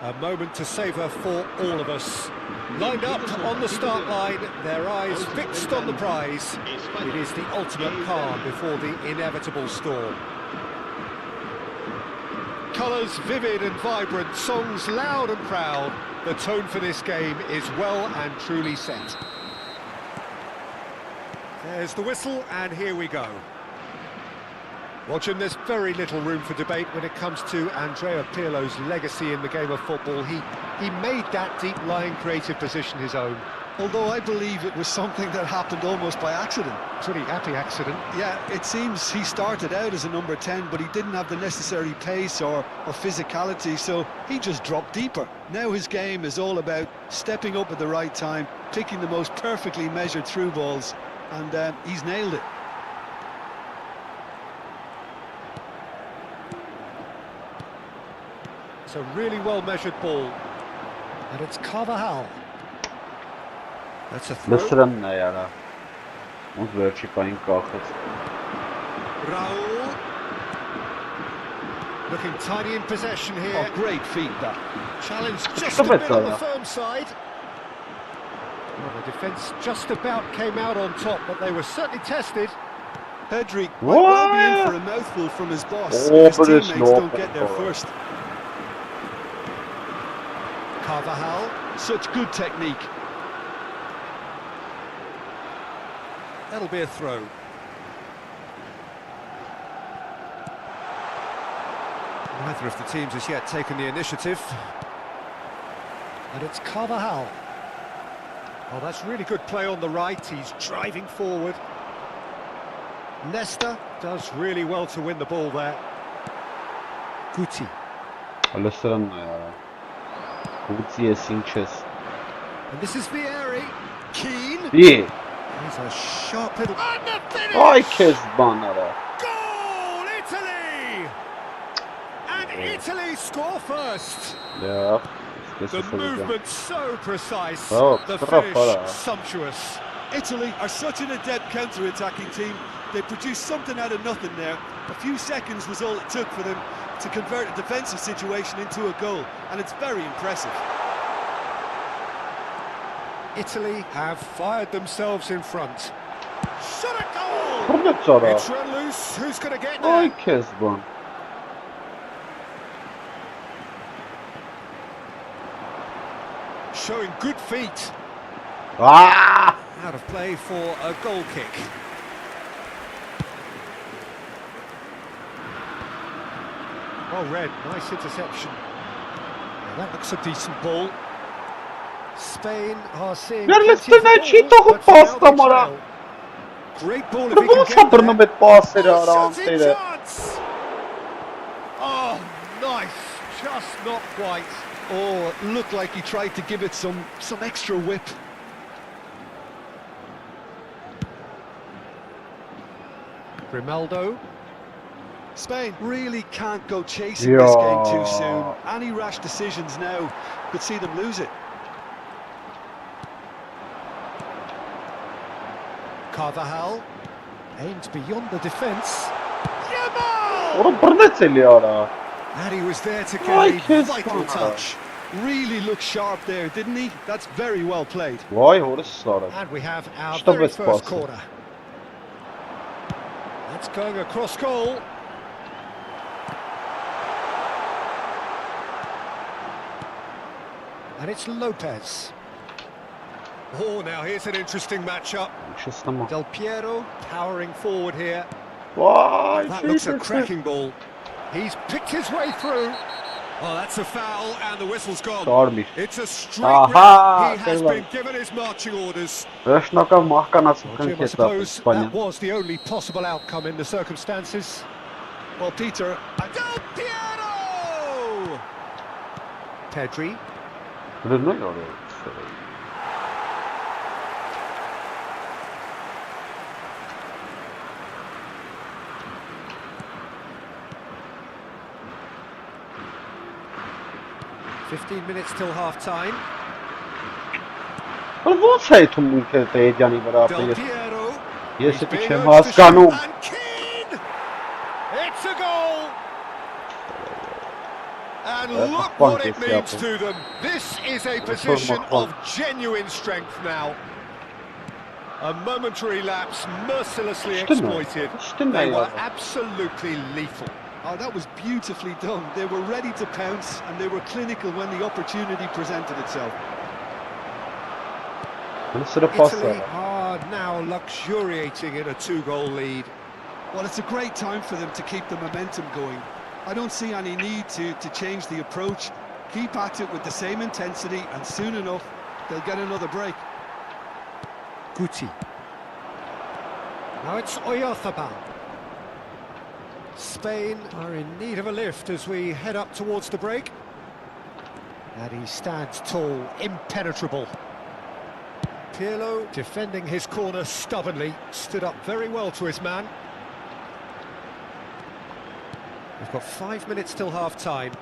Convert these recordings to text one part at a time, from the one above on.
A moment to savour for all of us. Lined up on the start line, their eyes fixed on the prize. It is the ultimate calm before the inevitable storm. Colours vivid and vibrant, songs loud and proud. The tone for this game is well and truly set. There's the whistle, and here we go. Watching, there's very little room for debate when it comes to Andrea Pirlo's legacy in the game of football. He made that deep-lying creative position his own. Although I believe it was something that happened almost by accident. Pretty happy accident. Yeah, it seems he started out as a number 10, but he didn't have the necessary pace or physicality, so he just dropped deeper. Now his game is all about stepping up at the right time, picking the most perfectly measured through balls, and he's nailed it. It's a really well-measured ball. And it's Carvajal. That's a throw. Լսրան է яրա։ Ոնց վերջի պահին կախեց։ Raul. Looking tiny in possession here. Oh, great feat that. Challenge just a bit on the firm side. Well, the defence just about came out on top, but they were certainly tested. Pedri might well be in for a mouthful from his boss if his teammates don't get there first. Carvajal. Such good technique. That'll be a throw. Neither of the teams has yet taken the initiative. And it's Carvajal. Oh, that's really good play on the right. He's driving forward. Nesta does really well to win the ball there. Guti. Լսրան է яրա։ Ուծի ես ինչ ես։ And this is Vieri. Keane. Բի։ He's a sharp little... And the finish! Այ քեզ բան արա։ Goal, Italy! And Italy score first. Yeah. The movement so precise. Oh, the finish sumptuous. Italy are such an adept counter-attacking team. They produced something out of nothing there. A few seconds was all it took for them to convert a defensive situation into a goal, and it's very impressive. Italy have fired themselves in front. Shot a goal! It's run loose. Who's going to get there? Այ քեզ բան։ Showing good feet. Ah! Out of play for a goal kick. Well read, nice interception. Now that looks a decent ball. Spain are seeing plenty of ball, but for now they trail. Great ball if he can get there. Shooting chance! Oh, nice, just not quite. Oh, it looked like he tried to give it some extra whip. Grimaldo. Spain really can't go chasing this game too soon. Any rash decisions now could see them lose it. Carvajal aimed beyond the defence. Oğlum burnet eliyor ha. And he was there to Ay, get a kes vital bana. touch. Really looked sharp there, didn't he? That's very well played. Vay orası And we have our İşte very best first pası. corner. That's going across goal. And it's Lopez. Oh, now here's an interesting matchup. Şıslama. Del Piero towering forward here. Vay That looks a şey. cracking ball. He's picked his way through. Oh, that's a foul, and the whistle's gone. Sorry. It's a straight Aha, red. He has eyvah. been given his marching orders. Röşnaka mahkanası Well, kan Jim, I kesap suppose İspanya. that was the only possible outcome in the circumstances. Well, Peter, Del Piero! Pedri. Ne oluyor? 15 minutes till half-time. What say to me that they Gianni Del Barappa? Piero. Yes, He's it being is urged has to Kanu. shoot, and Keane! It's a goal! And look what it means to them. This is a position of genuine strength now. A momentary lapse mercilessly exploited. They were absolutely lethal. oh, that was beautifully done. They were ready to pounce and they were clinical when the opportunity presented itself. Italy are now luxuriating in a two-goal lead. Well, it's a great time for them to keep the momentum going. I don't see any need to change the approach. Keep at it with the same intensity and soon enough they'll get another break. Guti. Now it's Oyarzabal. Spain are in need of a lift as we head up towards the break. And he stands tall, impenetrable. Pirlo, defending his corner stubbornly, stood up very well to his man. We've got 5 minutes till half-time.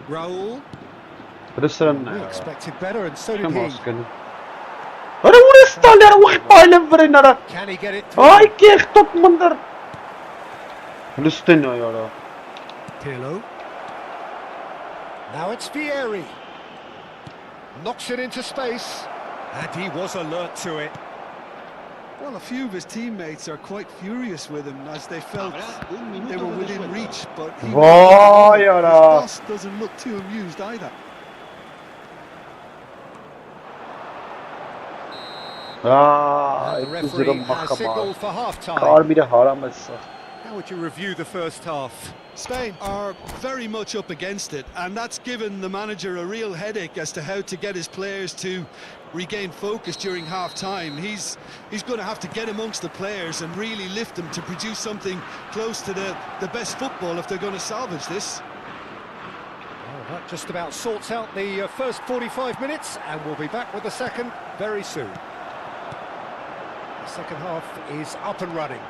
Raul. We expected better, and so did he. Can he get it through? Ay, kijk top minder. Lustig nou, ja. Pirlo. Now it's Vieri. Knocks it into space, and he was alert to it. Well, a few of his teammates are quite furious with him as they felt they were within reach, but his boss doesn't look too amused either. The referee has signalled for half-time. How would you review the first half? Spain are very much up against it, and that's given the manager a real headache as to how to get his players to regain focus during half-time. He's going to have to get amongst the players and really lift them to produce something close to the best football if they're going to salvage this. Well, that just about sorts out the first 45 minutes, and we'll be back with the second very soon. The second half is up and running.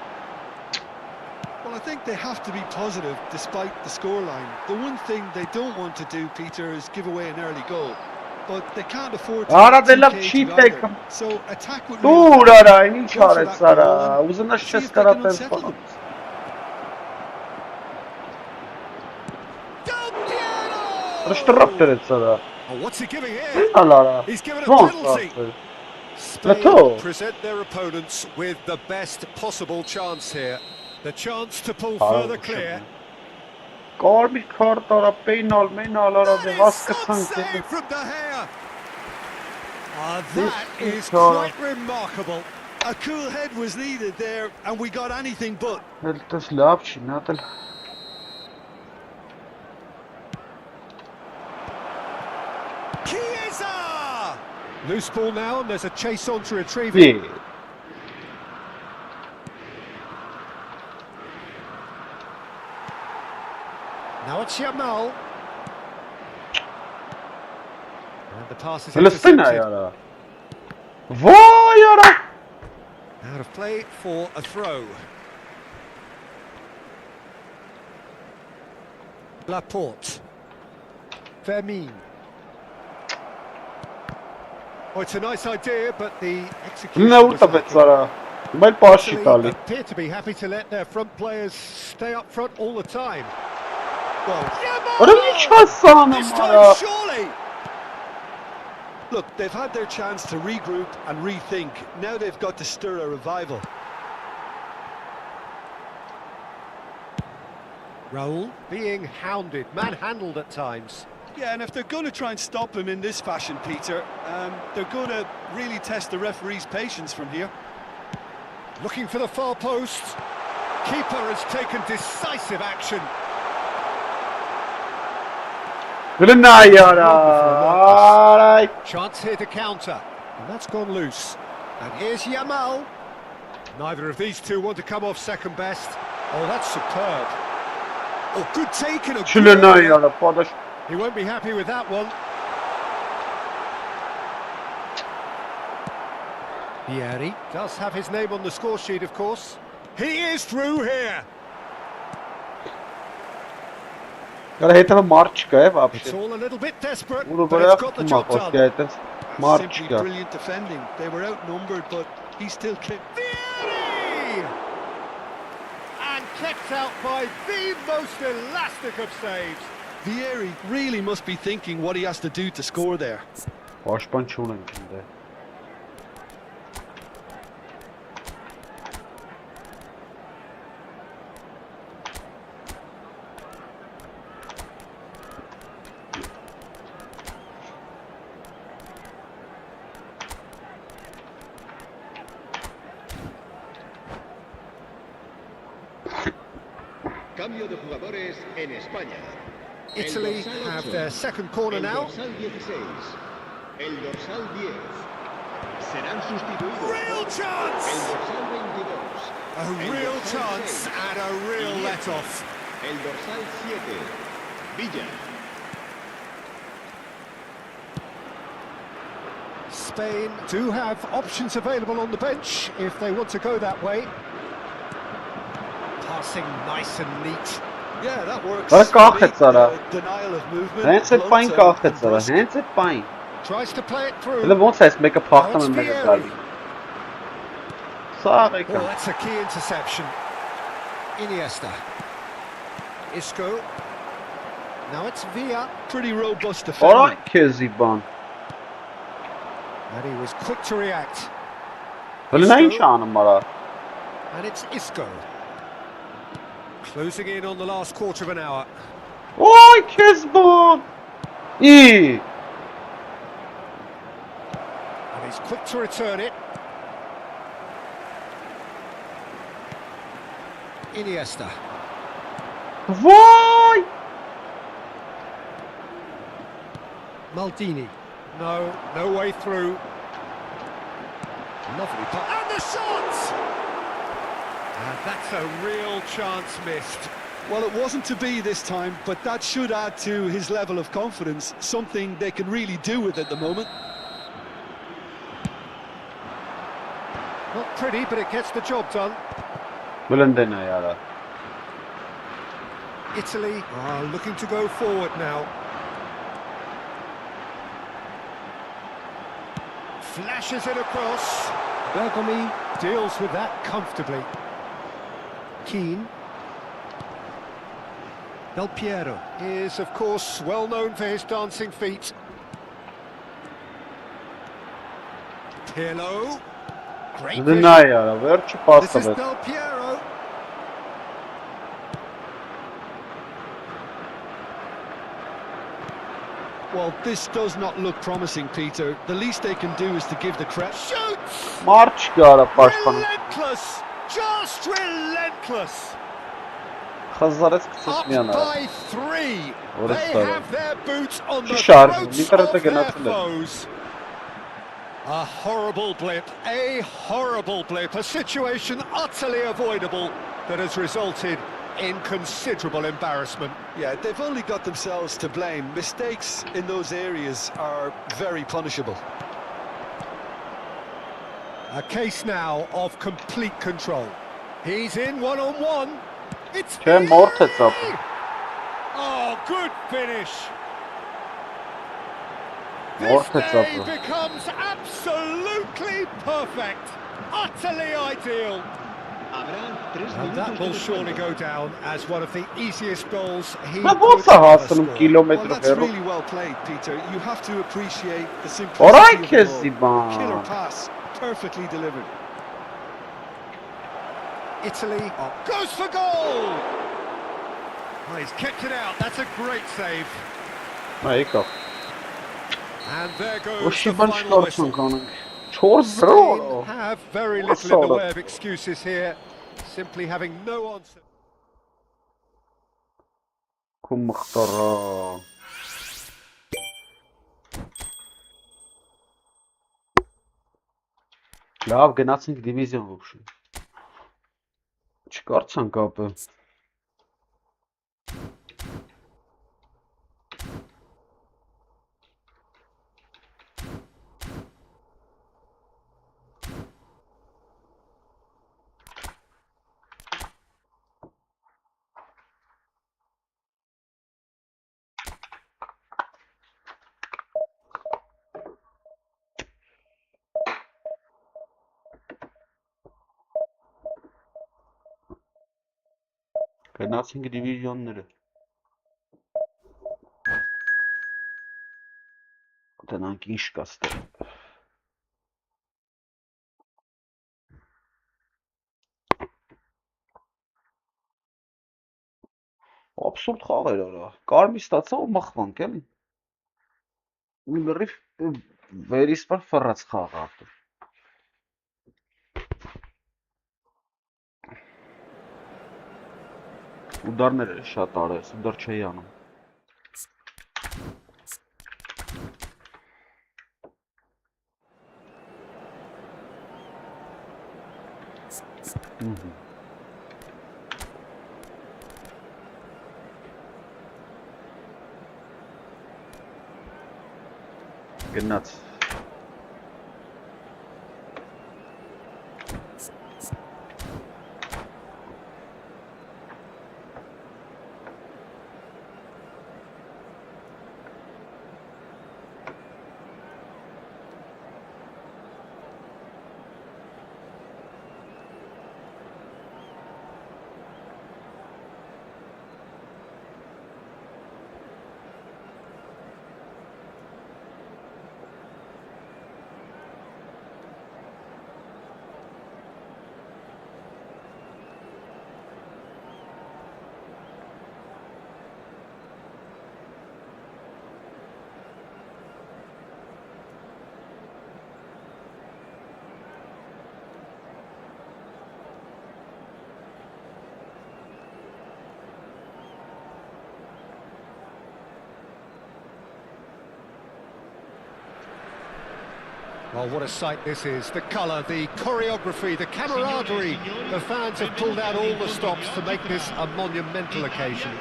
Well, I think they have to be positive despite the scoreline. The one thing they don't want to do, Peter, is give away an early goal. But they can't afford to either. So attack with real Oh, what's he giving here? He's given a penalty. Spain present their opponents with the best possible chance here. The chance to pull further clear. That Save from De Gea. That is quite remarkable. A cool head was needed there, and we got anything but. Chiesa! Loose ball now, and there's a chase on to retrieve it. Now it's Yamal. And the pass is intercepted. Out of play for a throw. Laporte. Vermin. Oh, it's a nice idea, but the execution Ne was urta vețara. Mai pași Italy Italy. appear to be happy to let their front players stay up front all the time. Well, Ora nici Hasană, This time, mă. surely! Look, they've had their chance to regroup and rethink. Now they've got to stir a revival. Raul being hounded, manhandled at times. Yeah, and if they're going to try and stop him in this fashion, Peter, they're going to really test the referee's patience from here. Looking for the far post. Keeper has taken decisive action. Gülün ne yara. Aray. Chance here to counter. And that's gone loose. And here's Yamal. Neither of these two want to come off second best. Oh, that's superb. Oh, good take and a Gülün good ne area. yara. Padaş. He won't be happy with that one. Vieri does have his name on the score sheet, of course. He is through here. Cara heta marçka je It's вообще. all a little bit desperate, Bunu but böyle it's got the yaptım job hoş done. geldin. Simply Marçka. brilliant defending. They were outnumbered, but he still kept... Vieri! And kept out by the most elastic of saves. Vieri really must be thinking what he has to do to score there. Başpan çuğunun içinde. Cambio de jugadores en España. Italy have their second corner now. Dorsal 16. El dorsal 10. Serán sustituidos Real por chance! el dorsal 22. A el real dorsal chance 6, and a real Iniesta. let-off. El dorsal 7. Villa. Spain do have options available on the bench if they want to go that way. Passing nice and neat. Yeah, that works. Bak kalk et sana. Denial of movement. Henset blunt fine and- kalk et and sana. brusque. Henset fine. Tries to play it through. Eller vont ses meka Now pakta it's med mega Vieri. dali. Sağ Oh, meka. that's a key interception. Iniesta. Isco. Now it's Villa. Pretty robust defending. Oran keziban. And he was quick to react. Böyle ne imkanım var ha? And it's Isco. Closing in on the last quarter of an hour. Oy Kezban. İyi. And he's quick to return it. Iniesta. Vay. Maldini. No way through. Lovely pass. And the shot! And that's a real chance missed. Well, it wasn't to be this time, but that should add to his level of confidence, something they can really do with at the moment. Not pretty, but it gets the job done. Böyle ne yara. Italy are looking to go forward now. Flashes it across. Bergomi deals with that comfortably. Keane. Del Piero is, of course, well known for his dancing feet. Pirlo. Great Böyle vision. ne yara. Ver şu This pasta is ver. Del Piero. Well, this does not look promising, Peter. The least they can do is to give the credit. Shoots! Marçka başkanım. Relentless! Just relentless! Kızlar Up kısıtmayan ha. by 3. Orası They da var. have their boots on the Şarj, throats bir tarafta of gene their hatırladım. foes. A horrible blip, a horrible blip, a situation utterly avoidable that has resulted in considerable embarrassment. Yeah, they've only got themselves to blame. Mistakes in those areas are very punishable. A case now of complete control. He's in one-on-one. It's Ken Vieri! Mortet up. Oh, good finish. This Orta day çapı. becomes absolutely perfect. Utterly ideal. Habrá 3 And that minutos will de surely descuento. go down as one of the easiest goals he Ne could bu ever sahasının score. Well, kilometre that's vero. really well played, Peter. You have to appreciate the Orayı simplicity of the kesti ball. Killer bana. pass, perfectly delivered. Italy goes for goal. Oh, he's kept it out. That's a great save. Ha iyi kap. And there O goes the şiban final çıkarsın whistle. kanın. Çok zor Spain o. have very Nasıl little in the oldu? way of excuses here, simply having no answer. Kum muhtara. Լավ գնացինք դիվիզիոն ոբշի։ Չկարծան կապը։ Գնացինք դիվիզիոնները։ Գնանք ինչ կա ստեղ։ Absurd խաղեր արա։ Կարմի ստացա ու մխվանք էլի։ Ու լրիվ վերիսպար ֆռած խաղ արտը։ Ուդարները շատ արես, ուդար չէի անում։ Գնաց։ Well, what a sight this is. The colour, the choreography, the camaraderie. The fans have pulled out all the stops to make this a monumental occasion.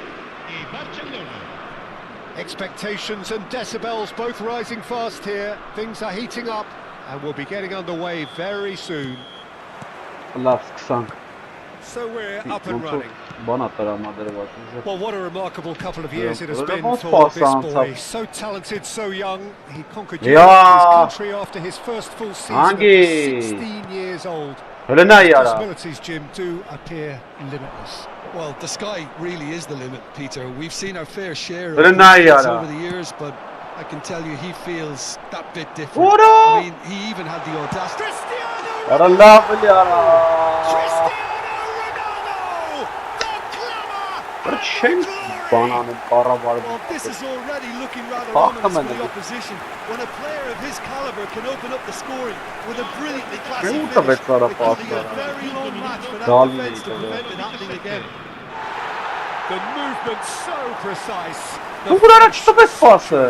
Expectations and decibels both rising fast here. Things are heating up and we'll be getting underway very soon. Լավ սկսանք։ So we're up and running. Բանա տրամադրված։ Well, what a remarkable couple of years it has Yeah. been Well, for this pass boy. on. So talented, so young. He conquered Yeah. Europe, his country after his first full season at Angie. 16 years old. Հլնա His յարա։ possibilities, Jim, do appear limitless. Well, the sky really is the limit, Peter. We've seen our fair share of But good hits Nayara. over the years, but I can tell you he feels that bit different. What I up? mean, he even had the audacity. Cristiano Յարա Ronaldo! լավ յարա։ Cristiano Ronaldo! The glamour! Բր չեմ բանանում կառավարում։ Well, this is already looking rather Fuck ominous him, for the man. opposition. When a player of his caliber can open up the scoring with a brilliantly classy Who finish, the best are the it could be a passer? very long match for that Dali defence to değil, prevent it happening again. The movement so precise. The Դու գուրա չտպես փասը։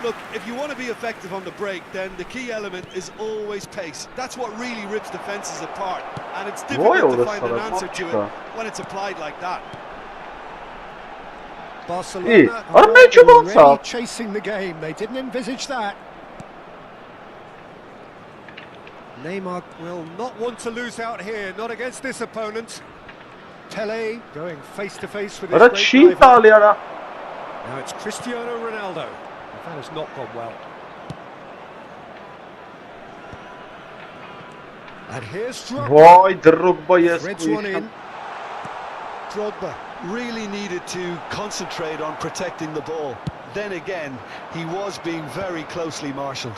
Look, if you want to be effective on the break, then the key element is always pace. That's what really rips defences apart, and it's difficult to find an answer to it when it's applied like that. Barcelona are are major already monster. chasing the game. They didn't envisage that. Neymar will not want to lose out here, not against this opponent. Pele going face to face with his Յարա great չի rival. տալ յարա։ Now it's Cristiano Ronaldo. That has not gone well. And here's Drogba. Vay Drogba yes Threads one in. Drogba really needed to concentrate on protecting the ball. Then again, he was being very closely marshalled.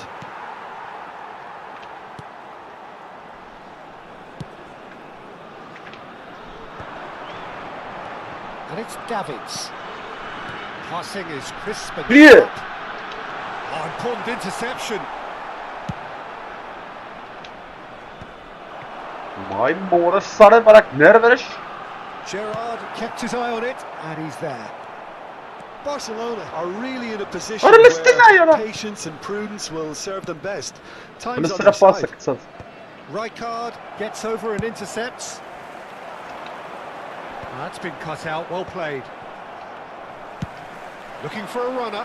And it's Davids. Passing is crisp and Clear. sharp. Oh, important interception. Vay mora sarı barak nerveriş. Gerrard kept his eye on it, and he's there. Barcelona are really in a position Öyle istene ya. where patience and prudence will serve them best. Bunu Time's on sıra their pası side. kısa. Rijkaard gets over and intercepts. That's been cut out, well played. Looking for a runner.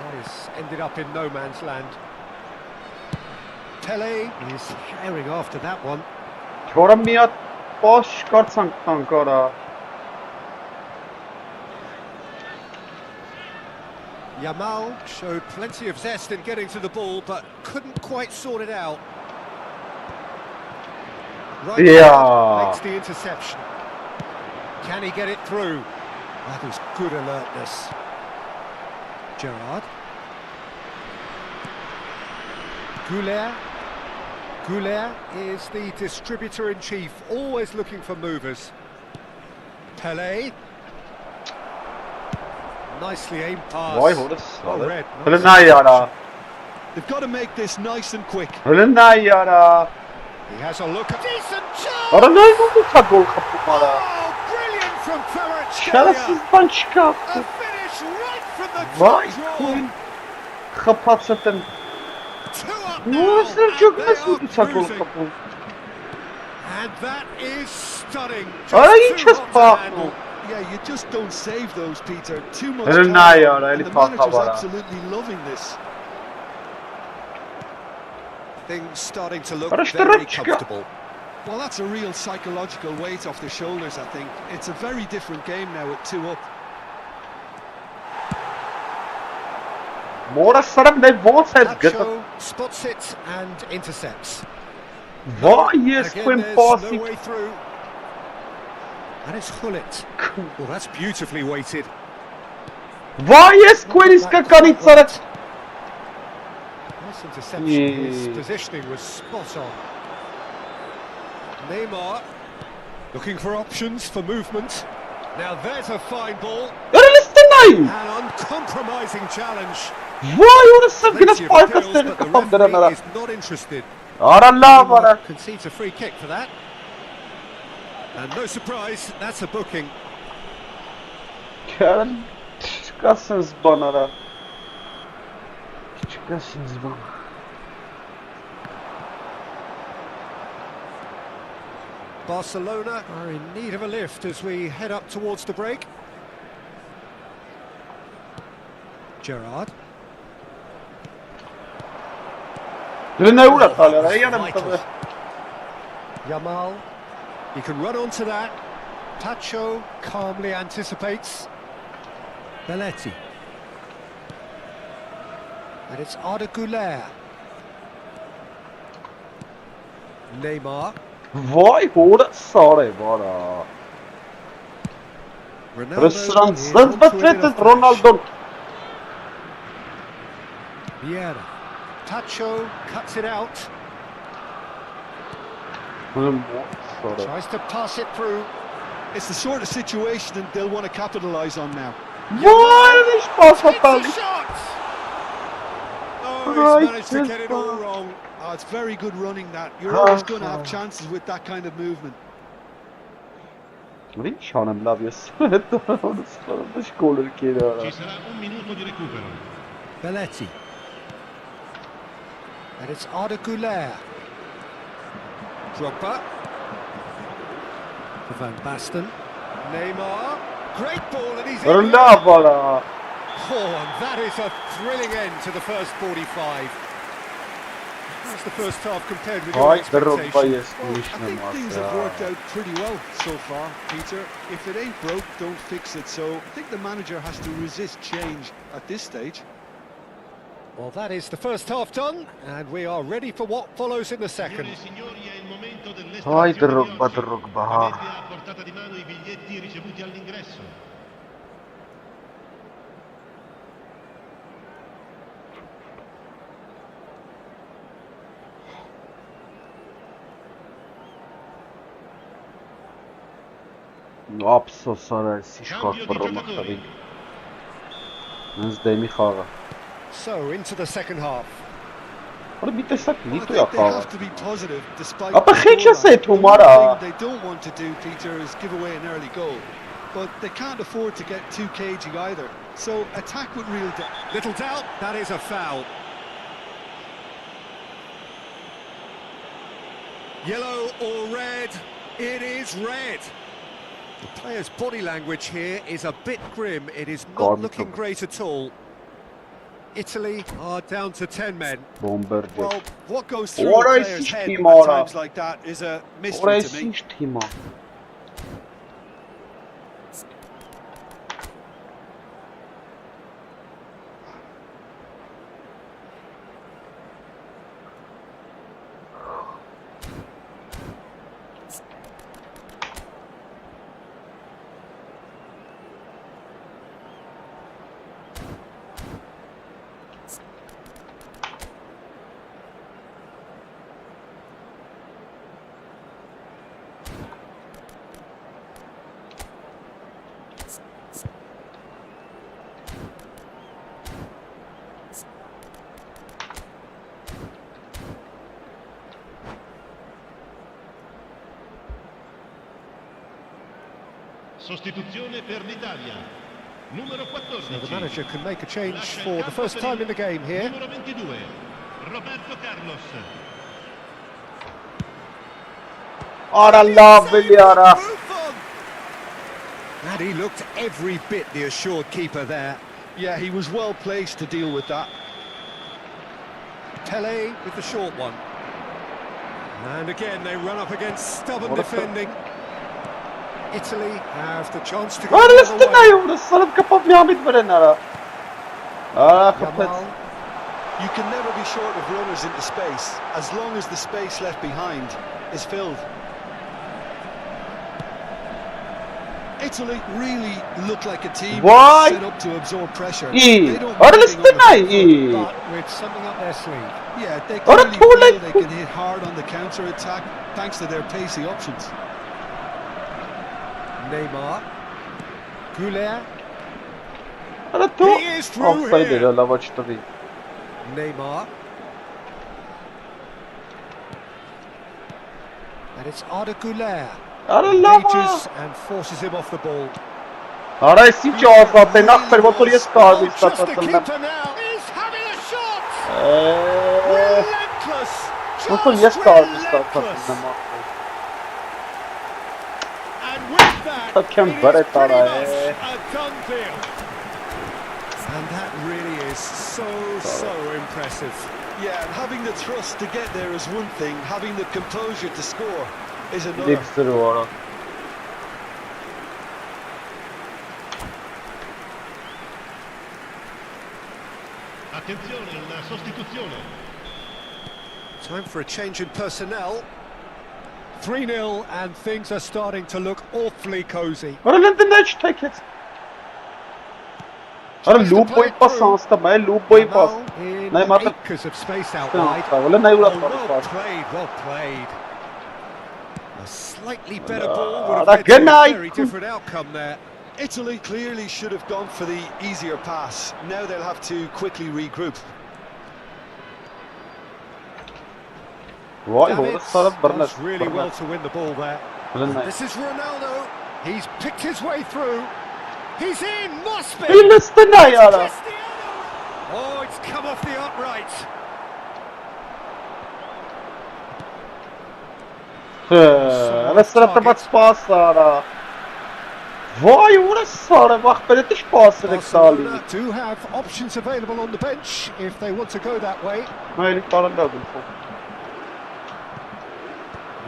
That has ended up in no man's land. Pele is herring after that one. Çora miyat boş kartsan kankara. Yamal showed plenty of zest in getting to the ball, but couldn't quite sort it out. Yeah. Makes the interception. Can he get it through? That is good alertness. Gerrard. Goulet. Goulet is the distributor-in-chief, always looking for movers. Pele. Nicely aimed pass. Vay hoda Well sarı. read. Öyle ne yara. They've got to make this nice and quick. Öyle ne yara. He has a look. Decent chance! Ara ne oldu ta gol kapımara. Oh, brilliant from Kvaratskhelia! Şerefsizden A çıkarttı. finish right from the Vay top draw. koyun. Kapat zaten. Two up Ne now, olursa and çok they nasıl are ta gol cruising. kapı. And that is stunning. Ara Just hiç too hot to bak. handle. Yeah, you just don't save those, Peter. Too much Öyle time. ne yara. And Eli the paka manager's bara. absolutely loving this. Things starting to look Karıştırın very çıkıyor. comfortable. Well, that's a real psychological weight off their shoulders, I think. It's a very different game now at 2 up. Mora sarı ne vos has gıtı. Nacho spots it and intercepts. Vay yes Again, koyun there's no pası. way through. And it's Hullet. Well, that's beautifully weighted. Vay yes koyun iska kanit sarı. Nice interception. His Yeah. positioning was spot on. Neymar looking for options for movement. Now there's a fine ball. Öyle istene. An uncompromising challenge. Vay orası yine Plenty of spike appeals, seni but the kapandıramalar. referee is not interested. Ara la bara. Neymar concedes a free kick for that. And no surprise, that's a booking. Karen çıkarsınız bana da. Çıkarsınız bana. Barcelona are in need of a lift as we head up towards the break. Gerrard. Ne uğrat hala yanım Vital. tabii. Yamal. He can run onto that. Pacho calmly anticipates. Belletti. And it's Arda Güler. Neymar. Vay hoda sarı bara. Ronaldo Restoran is zıt onto it in a betretet flash. Ronaldo. Vieira. Pacho cuts it out. Sarı. Tries to pass it through. It's the sort of situation that they'll want to capitalise on now. Vay hiç pas It's a hatalı. shot! Oh, Right, he's managed to yes, get it all sir. wrong. Oh, it's very good running that. You're always going to have chances with that kind of movement. Lynch hanım labios. Onu dış golü kere. Ci sarà un minuto di recupero. Belletti. And it's Arda Güler. Drogba. For Van Basten. Neymar. Great ball and he's in. Öyle bara. Oh, and that is a thrilling end to the first 45. How's the first half compared with your Vay Drogba expectations? jest Well, I think myślę things have worked out pretty well so far, Peter. If it ain't broke, don't fix it. So I think the manager has to resist change at this stage. Well, that is the first half done, and we are ready for what follows in the second. Signori, è il momento Vai dell'estrazione di Drogba, oggi. Drogba. Avete a portata di mano i biglietti ricevuti all'ingresso. Ափսոս արա, սիշկակ բռոմախտավին։ Նենց դեմի խաղը։ So, into the second half. Որը մի տեսակ Well, I լիտու է think they խաղը։ have to be positive despite Ապա the խիչ ես scoreline. է թում The արա։ one thing they don't want to do, Peter, is give away an early goal. But they can't afford to get too cagey either. So attack with real depth. Little doubt, that is a foul. Yellow or red? It is red. The player's body language here is a bit grim. It is not God, looking no. great at all. Italy are down to 10 men. Բոմբեր ջը։ Well, what goes through a What is player's this head team, at Ara? times like that is a mystery Որը to me. ինչ թիմա։ Sostituzione per l'Italia. Numero 14. So the manager can make a change for the first time in the game here. Numero 22. Roberto Carlos. Արա լավ էլի արա։ And he looked every bit the assured keeper there. Yeah, he was well placed to deal with that. Pele with the short one. And again they run up against stubborn What a defending. Italy have the chance to go Արա the լստը other way. նայ ուրը սարդ կապավ մի ամիտ վրեն արա։ Արա խփեց։ Yamal. You can never be short of runners into space, as long as the space left behind is filled. Italy really look like a team Why? set up to absorb pressure. Ի, They don't արա mind լստը being on the նայ, front ի։ foot. But with something up their sleeve. Yeah, they Ora clearly tule- feel they can hit hard on the counter-attack thanks to their pacey options. Neymar. Goulet. Արա դու։ He is through Օֆսայդ here. էր լավ չտվի։ Neymar. And it's Arda Goulet. Արա լավ է։ Engages and forces him off the ball. Արա էս ինչ ազատ է նախ ոնց որ ես կարմի Oh, just the ստացածն եմ։ keeper now. He's having a shot. Է, Relentless. Ոնց որ ես Just կարմի ստացածն relentless. եմ ախր։ And with that, That can it is better pretty tara, much eh. a done deal. And that really is so impressive. Yeah, and having the trust to get there is one thing, having the composure to score is another. Դիքսրու արա։ Attenzione, una sostituzione. Time for a change in personnel. 3-0 and things are starting to look awfully cosy. Արա լենտը նայ չթեքեց։ Արա լուպոյի պաս անստամ է, լուպոյի պաս։ In Nay, mate. acres of space out wide. Վլա նայ ուրա Oh, պարս well պաս։ played, well played. A slightly better ball would Ara, have led to good a night. very different outcome there. Italy clearly should have gone for the easier pass. Now they'll have to quickly regroup. Վայ, հորը Davids սարը բռնեց։ does really well to win the ball there. Վլա նայ։ This is Ronaldo. He's picked his way through. He's in, must be. Ի լստը նայ արա։ Cristiano. Oh, it's come off the upright. Արա սրա տված պաս արա։ Վայ, ուրը սարը վախպեր է պասեր եք տալի։ Barcelona do have options available on the bench if they want to go that way. Մայրի տարանդա գլխով։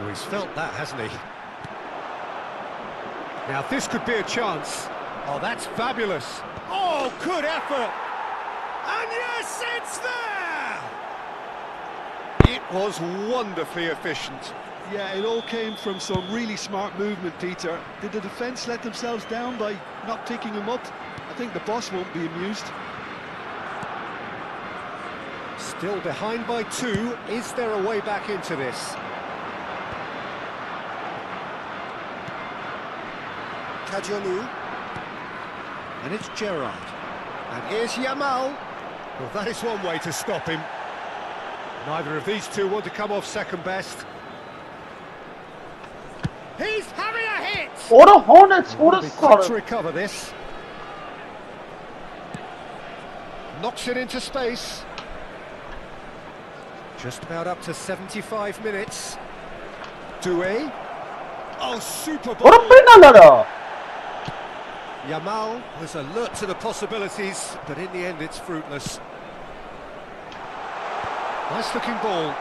Oh, he's felt that, hasn't he? Now this could be a chance. Oh, that's fabulous. Oh, good effort. And yes, it's there! It was wonderfully efficient. Yeah, it all came from some really smart movement, Peter. Did the defence let themselves down by not picking him up? I think the boss won't be amused. Still behind by 2. Is there a way back into this? Kajolu. And it's Gerrard. And here's Yamal. Well, that is one way to stop him. Neither of these two want to come off second best. He's having a hit! What a Hornets, what a Be quick to start. recover this. Knocks it into space. Just about up to 75 minutes. Doué. Oh, super ball! What a penalty! Yamal was alert to the possibilities, but in the end it's fruitless. Nice looking ball.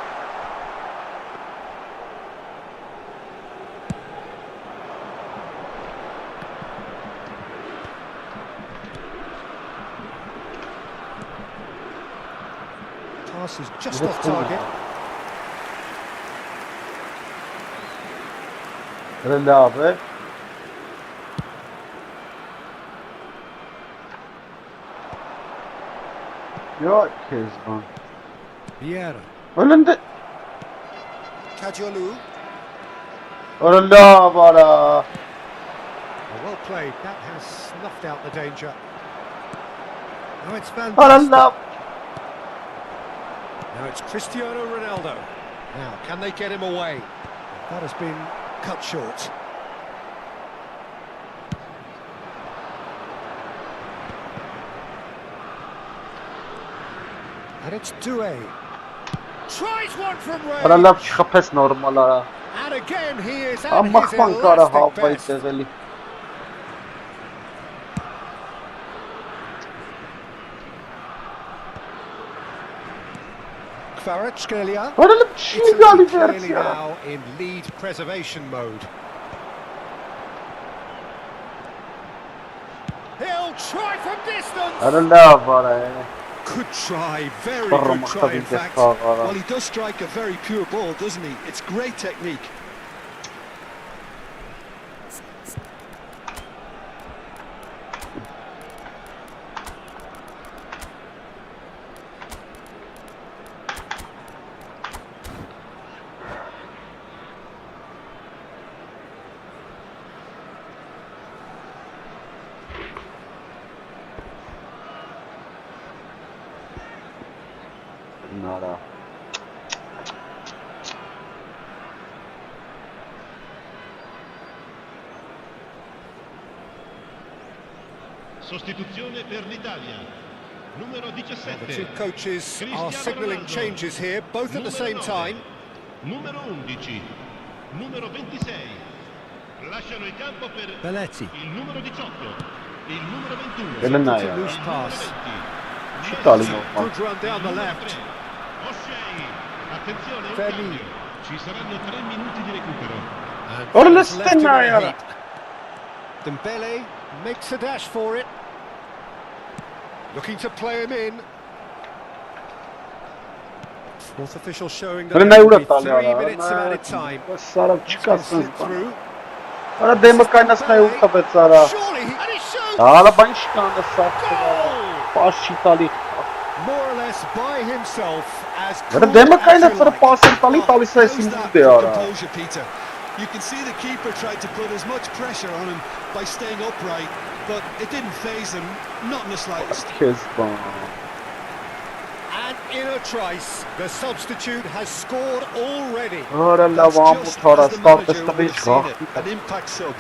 Pass is just off target. Öyle abi. Yok Kezban. Vieira. Önünde. Kajolu. Öyle bana. Oh, well played. That has snuffed out the danger. Now it's Van Basten. Öyle. Now it's Cristiano Ronaldo. Now, can they get him away? That has been cut short. And it's Doué. Tries one from range. Öyle şapes normalara. And again he is at Amma his bankara elastic havayı best. tezeli. Kvaratskhelia. Öyle bir şey Italy geldi clearly versi ya. now in lead preservation mode. He'll try from distance. Öyle bana. Good try, very Barra good try in maktabi fact. defa Well, var. he does strike a very pure ball, doesn't he? It's great technique. Nara. Sostituzione per l'Italia. Numero The two 17. coaches are Cristiano signalling Ronaldo. changes here, both at the same Numero time. 9. Numero 11. Numero 26. Lasciano il campo per Belletti. il numero 18. Il numero 21. Elena It's a ya. loose Il pass. numero 20. Italy Messi. normal. Good run down the Il numero left. 3. O'Shea. Attenzione, un Fermi. cambio. Ci saranno 3 minuti di recupero. And Orada that is left him in a Stenaya. heap. Dembele makes a dash for it. Looking to play him in. Fourth official showing that Öyle there ne will be uğraştı 3 ya. minutes of added time. Sarap It's been çıkarsınız slipped bana. through. Öyle demek kaynasına yok kapet sara. Surely, and he shoots! Hala ben şikanda sattı. Goal! Baş İtali. More or less by himself, as Öyle cool demek as kaynasına you like. pasın İtali İtali How's sayısını that buldu for ya. composure, Peter? You can see the keeper tried to put as much pressure on him by staying upright, but it didn't faze him, not in the slightest. Kezban. And in a trice, the substitute has scored already. Öyle That's lavan bu just tara as the start manager would tabii have seen ki. it, an impact sub.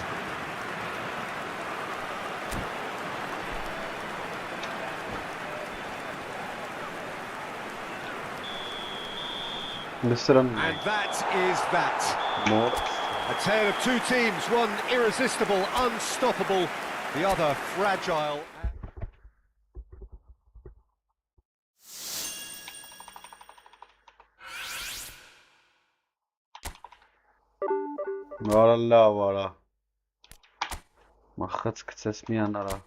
Mısır'ın And that is that. mor. A tale of two teams, one irresistible, unstoppable, the other fragile. Վարա։ Մախած գցես միան արա։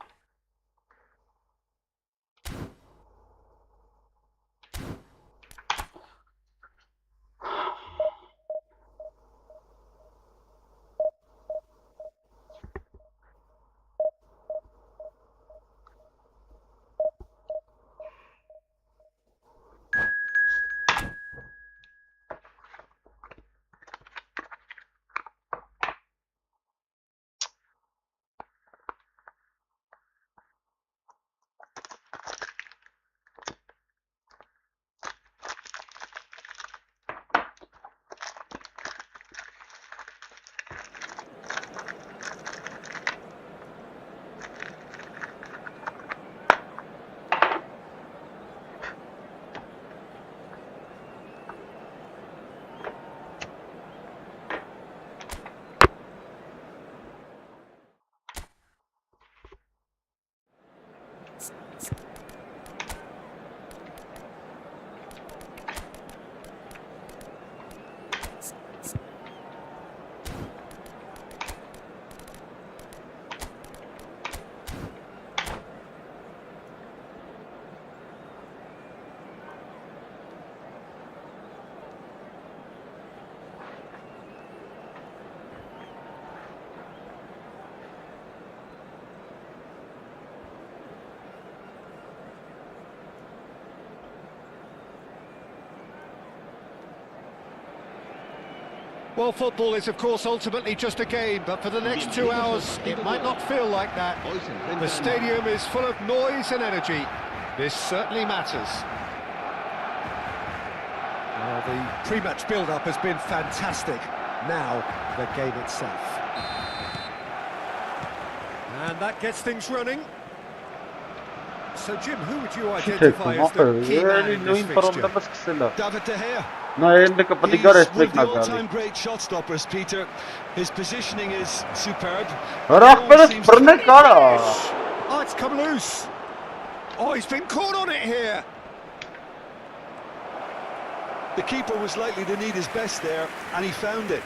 Well, football is, of course, ultimately just a game, but for the next 2 hours, it might not feel like that. The stadium is full of noise and energy. This certainly matters. Well, the pre-match build-up has been fantastic. Now, the game itself. And that gets things running. So, Jim, who would you identify as the key man in this fixture? David De Gea. No, He's one of the all-time great shot stoppers, Peter. His positioning is superb. Oh, it's come loose. Oh, he's been caught on it here. The keeper was likely to need his best there, and he found it.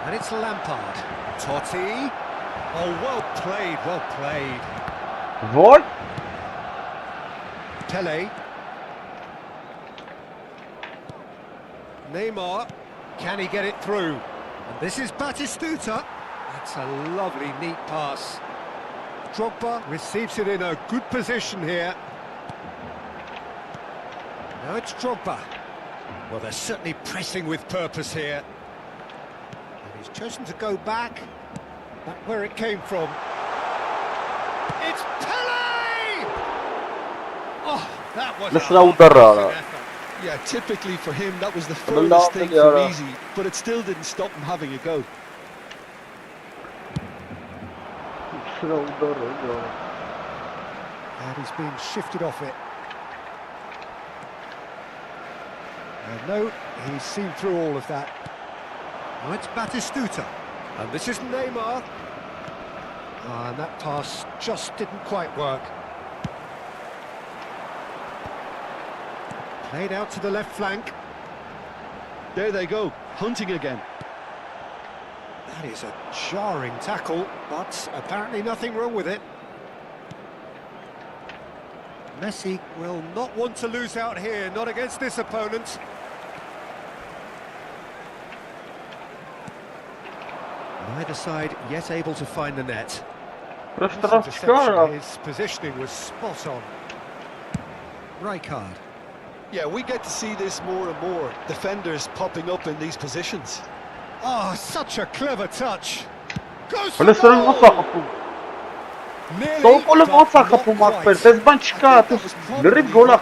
And it's Lampard. Totti. Oh, well played, well played. What? Pele. Neymar. Can he get it through? And this is Batistuta. That's a lovely, neat pass. Drogba receives it in a good position here. Now it's Drogba. Well, they're certainly pressing with purpose here. And he's chosen to go back where it came from. It's Pele! Oh, that was a effort. Yeah, typically for him, that was the furthest thing from easy, but it still didn't stop him having a go. And he's been shifted off it. And no, he's seen through all of that. Now it's Batistuta. And this is Neymar. And that pass just didn't quite work. Played out to the left flank. There they go, hunting again. That is a jarring tackle, but apparently nothing wrong with it. Messi will not want to lose out here, not against this opponent. Neither side yet able to find the net. His positioning was spot on. Rijkaard. Yeah, we get to see this more and more. Defenders popping up in these positions. Oh, such a clever touch. Goes Nearly, but not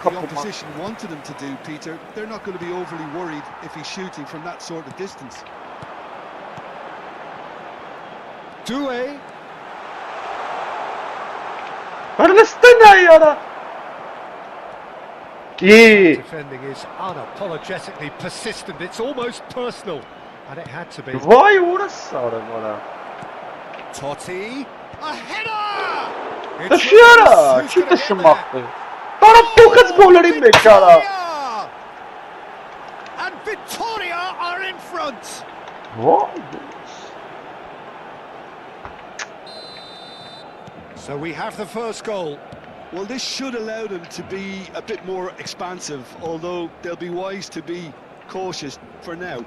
quite. The opposition wanted him to do, Peter. They're not going to be overly worried if he's shooting from that sort of distance. Doué. Defending is unapologetically persistent. It's almost personal, and it had to be. Why would I? Totti. A header! It's Dışarı! Ramos who's Şu gonna get taşımaktı. there. Taraf bu kız gollerin beşara. Victoria! And Victoria are in front. Vay. So we have the first goal. Well, this should allow them to be a bit more expansive, although they'll be wise to be cautious for now. Oh,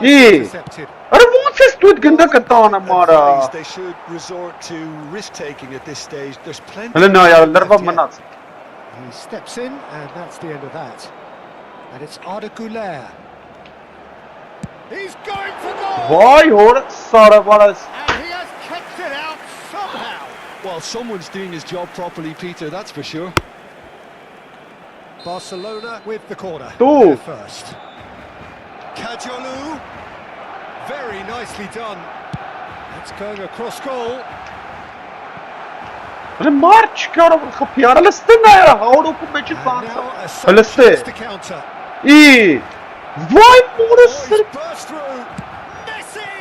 nice İyi. intercepted. अरे वो से स्टूट गंदा करता हूँ ना Advice, मारा. they should resort to risk-taking at this stage. There's plenty. अरे ना यार लड़वा left yet. मना. He steps in, and that's the end of that. And it's Arda Güler. He's going for goal! Vay और सारा बड़ा. And he has kept it out somehow. Well, someone's doing his job properly, Peter, that's for sure. Barcelona with the corner. Tu. They're first. Kajolu. Very nicely done. That's going across goal. अरे मार चिकारा खपियारा लस्ते ना यार हाउडो को match And पांच. now a sudden Liste. chance to counter. İyi. Vay more Oh, sir. he's burst through. Messi!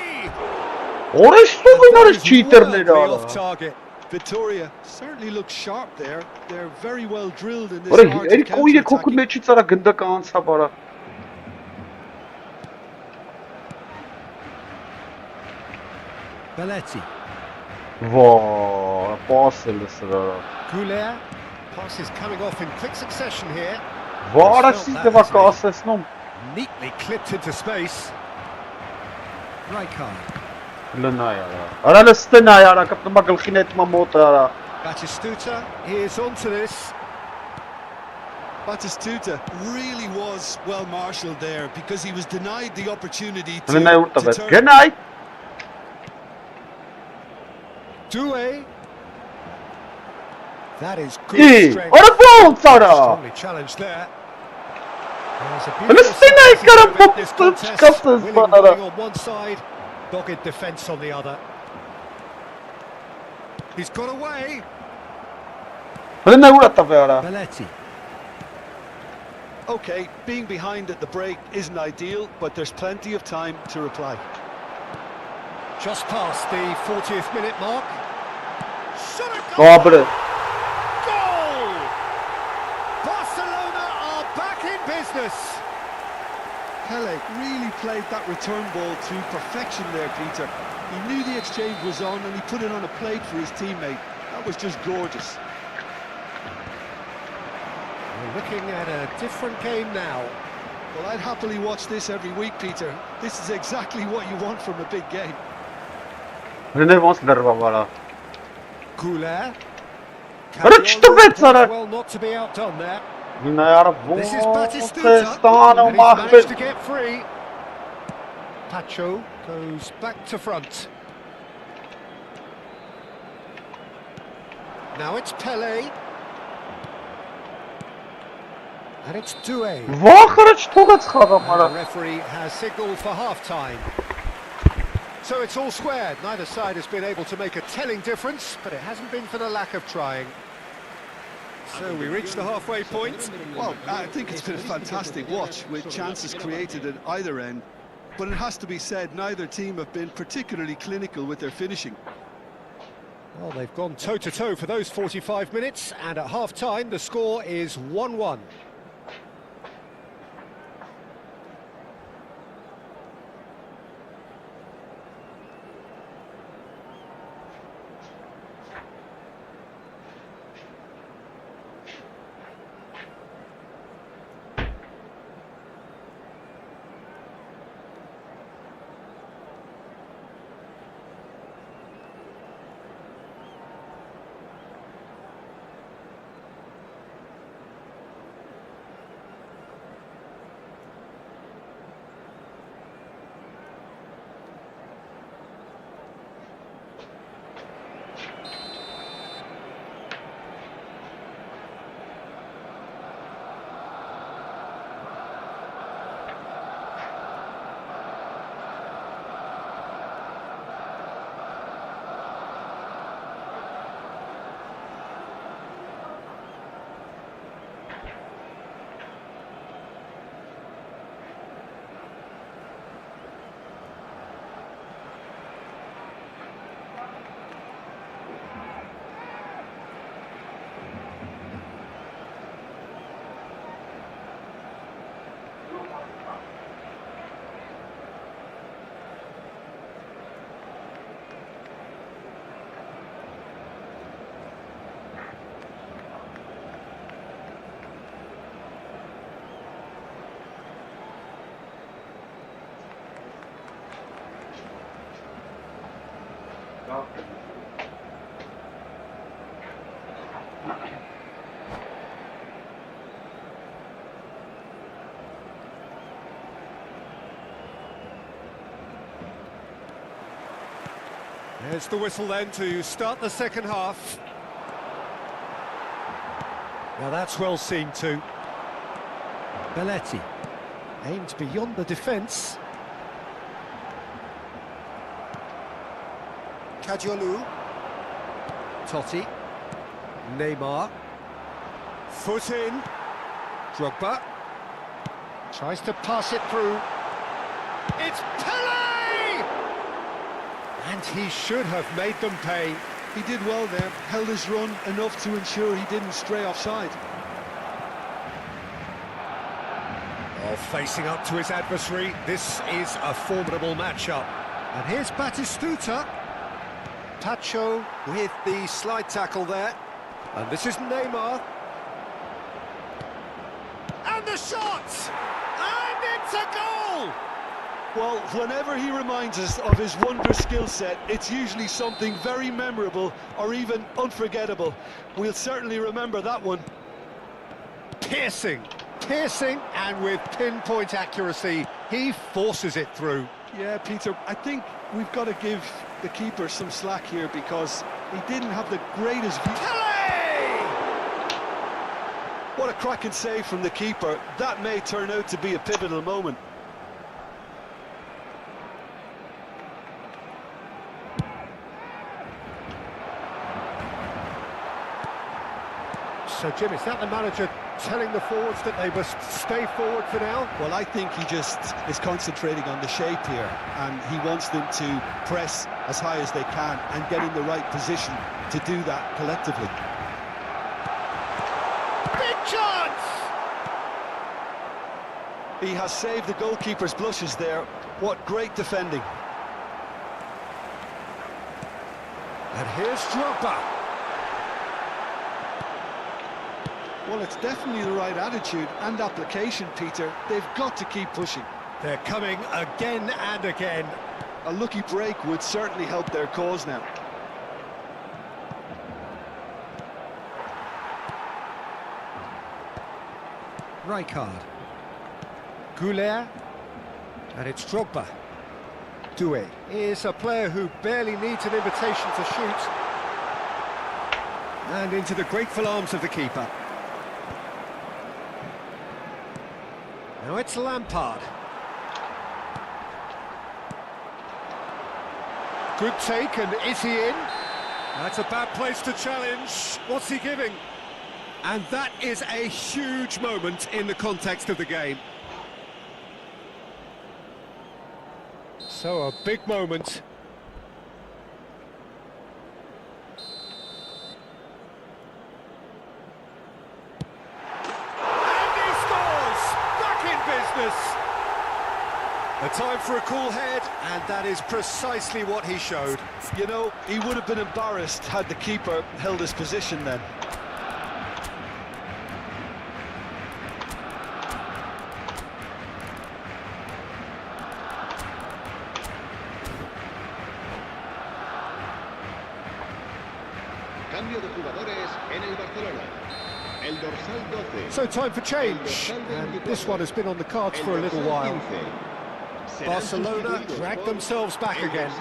और इस तो भी ना That is cheater ने wildly डाला. off target. Victoria certainly looks sharp there. They're very well drilled in this अरे art यार of कोई ये कोकुन counter-attacking. मैच सारा गंदा कान सा बड़ा. Belletti. Vay pass lısra. Güler. Passes coming off in quick succession here. Vara siz de bak asesnom. Neatly clipped into space. Rijkaard. لنا يا أنا لستنا يا أنا كنت مقل خنيت مموت يا Batistuta, he is onto this. Batistuta really was well marshalled there because he was denied the opportunity to, لنا يورتا to بس turn. جناي Doué. That is good إيه strength. أنا بول صارا Strongly challenged there. There's a beautiful لستنا set piece يكرم of this بطل contest. شكلت Winning الزبانة on one side, dogged defence on the other. He's got away. لنا يورتا فيرا Belletti. Okay, being behind at the break isn't ideal, but there's plenty of time to reply. Just past the 40th minute mark. Shot a goal! قابل Goal! Barcelona are back in business. Pele really played that return ball to perfection there, Peter. He knew the exchange was on and he put it on a plate for his teammate. That was just gorgeous. We're looking at a different game now. Well, I'd happily watch this every week, Peter. This is exactly what you want from a big game. لنا يواصل دربا ولا Güler. Rich to bits, Sarah. Well, not to be outdone there. لنا يعرف This is بو Batistuta. ستان And he's managed to وماخبل get free. Pacho goes back to front. Now it's Pele. And it's Doué. واخرج توقت خذا And the مرة referee has signalled for half-time. So it's all squared. Neither side has been able to make a telling difference, but it hasn't been for the lack of trying. So we reach the halfway point. Well, I think it's been a fantastic watch with chances created at either end. But it has to be said, neither team have been particularly clinical with their finishing. Well, they've gone toe-to-toe for those 45 minutes, and at half-time the score is 1-1. There's the whistle then to start the second half. Now that's well seen too. Belletti aimed beyond the defence. Kadiolu. Totti. Neymar. Foot in. Drogba. Tries to pass it through. It's Pelé! And he should have made them pay. He did well there, held his run enough to ensure he didn't stray offside. Oh, facing up to his adversary, this is a formidable matchup. And here's Batistuta. Pacho with the slide tackle there. And this is Neymar. And the shot! And it's a goal! Well, whenever he reminds us of his wondrous skill set, it's usually something very memorable or even unforgettable. We'll certainly remember that one. Piercing, and with pinpoint accuracy, he forces it through. Yeah, Peter, I think we've got to give the keeper some slack here because he didn't have the greatest view. Pelé! What a cracking save from the keeper. That may turn out to be a pivotal moment. So, Jim, is that the manager telling the forwards that they must stay forward for now? Well, I think he just is concentrating on the shape here, and he wants them to press as high as they can and get in the right position to do that collectively. Big chance! He has saved the goalkeeper's blushes there. What great defending. And here's Drogba. Well, it's definitely the right attitude and application, Peter. They've got to keep pushing. They're coming again and again. A lucky break would certainly help their cause now. Rijkaard. Goulet. And it's Drogba. Doué is a player who barely needs an invitation to shoot. And into the grateful arms of the keeper. Now it's Lampard. Good take, and is he in? That's a bad place to challenge. What's he giving? And that is a huge moment in the context of the game. So a big moment. A time for a cool head, and that is precisely what he showed. You know, he would have been embarrassed had the keeper held his position then. Cambio de jugadores en el Barcelona. El dorsal 12. So time for change, and this one has been on the cards for a little while. Barcelona drag themselves back again.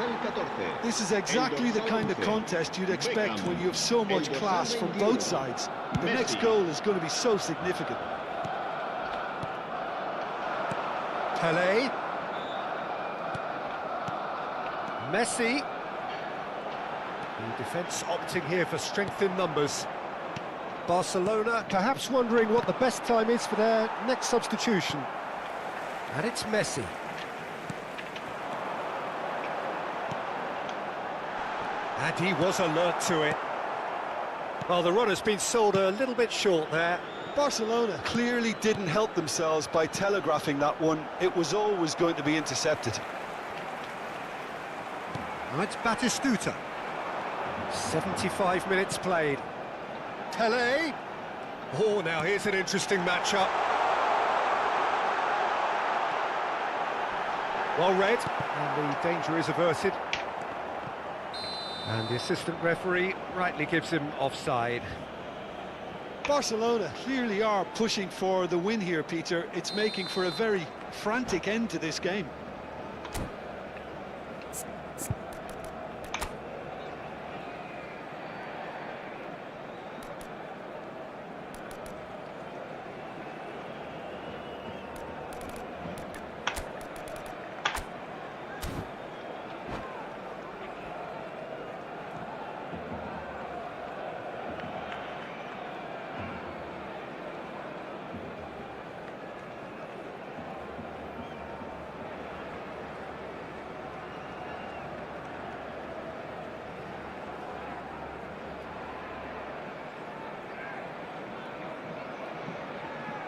This is exactly the kind of contest you'd expect when you have so much class from both sides. The next goal is going to be so significant. Pelé. Messi. The defence opting here for strength in numbers. Barcelona perhaps wondering what the best time is for their next substitution. And it's Messi. And he was alert to it. Well, the run has been sold a little bit short there. Barcelona clearly didn't help themselves by telegraphing that one. It was always going to be intercepted. And it's Batistuta. 75 minutes played. Pelé. Oh, now here's an interesting matchup. Well read, and the danger is averted. And the assistant referee rightly gives him offside. Barcelona clearly are pushing for the win here, Peter. It's making for a very frantic end to this game.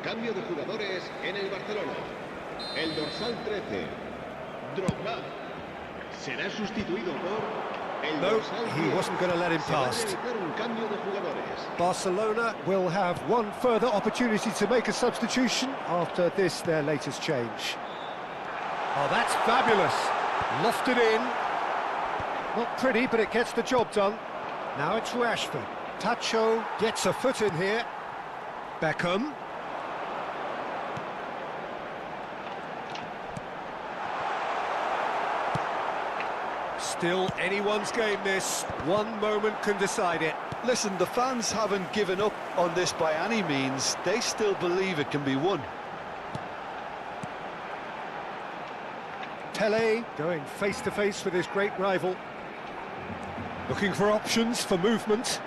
Cambio de jugadores en el Barcelona. El dorsal 13, Drogba, será sustituido por el No, dorsal he 10. wasn't going to let him Se va a past. realizar un cambio de jugadores. Barcelona will have one further opportunity to make a substitution after this, their latest change. Oh, that's fabulous. Lofted in. Not pretty, but it gets the job done. Now it's Rashford. Tacho gets a foot in here. Beckham. Still anyone's game this. One moment can decide it. Listen, the fans haven't given up on this by any means. They still believe it can be won. Pele going face-to-face with his great rival. Looking for options for movement.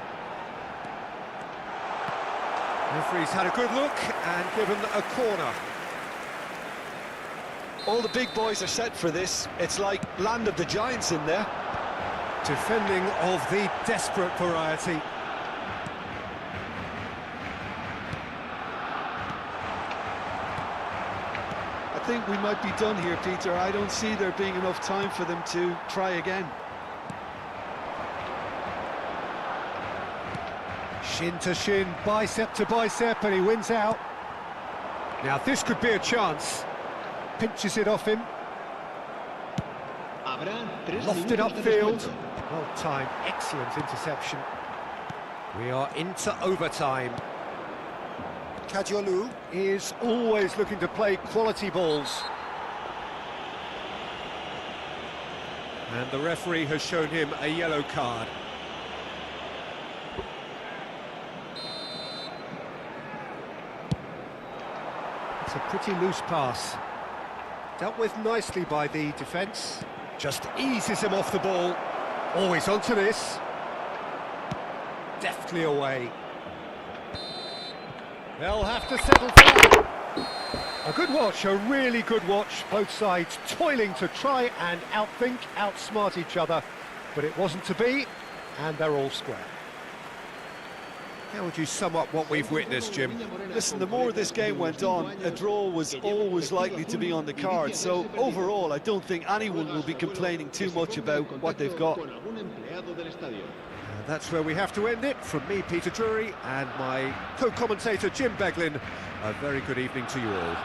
Referee's had a good look and given a corner. All the big boys are set for this. It's like land of the giants in there. Defending of the desperate variety. I think we might be done here, Peter. I don't see there being enough time for them to try again. Shin to shin, bicep to bicep, and he wins out. Now this could be a chance. Pinches it off him. Lofted upfield. Well timed, excellent interception. We are into overtime. Kadiolu is always looking to play quality balls. And the referee has shown him a yellow card. It's a pretty loose pass. Dealt with nicely by the defence. Just eases him off the ball. Always onto this. Deftly away. They'll have to settle for that. A good watch, a really good watch. Both sides toiling to try and outthink, outsmart each other. But it wasn't to be, and they're all square. How would you sum up what we've witnessed, Jim? Listen, the more this game went on, a draw was always likely to be on the card. So overall, I don't think anyone will be complaining too much about what they've got. That's where we have to end it. From me, Peter Drury, and my co-commentator, Jim Beglin, a very good evening to you all.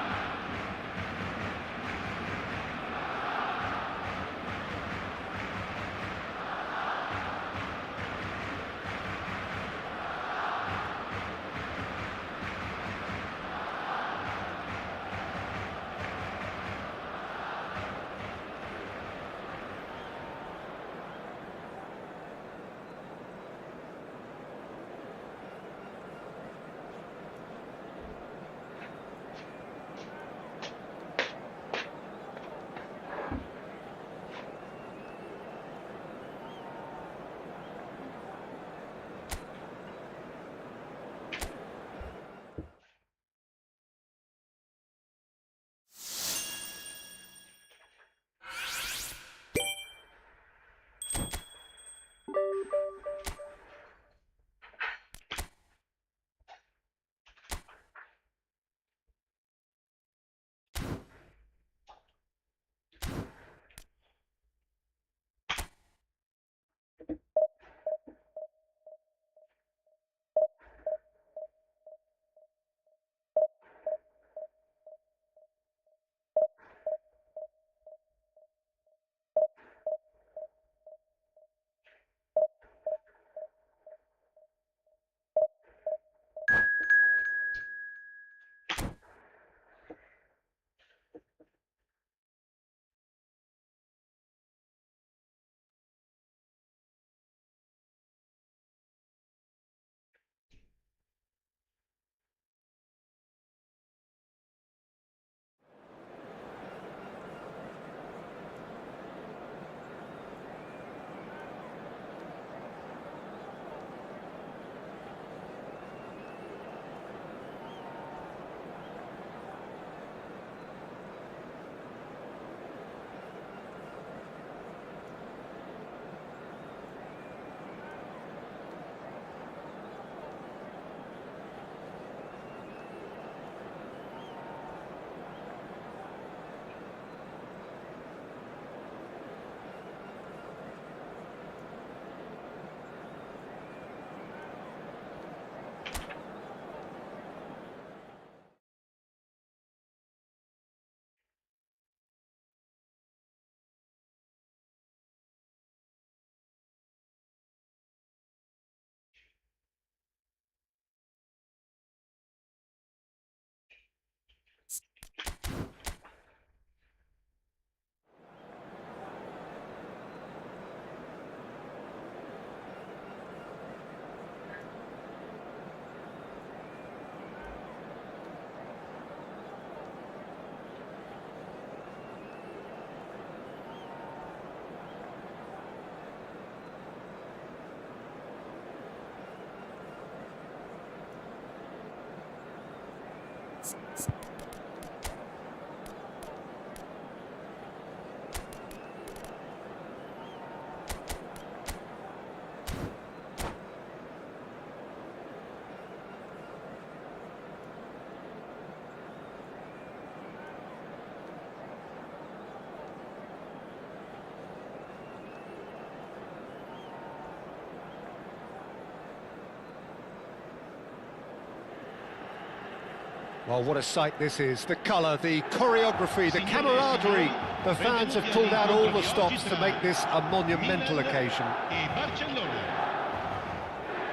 Well, what a sight this is. The colour, the choreography, the camaraderie. The fans have pulled out all the stops to make this a monumental occasion.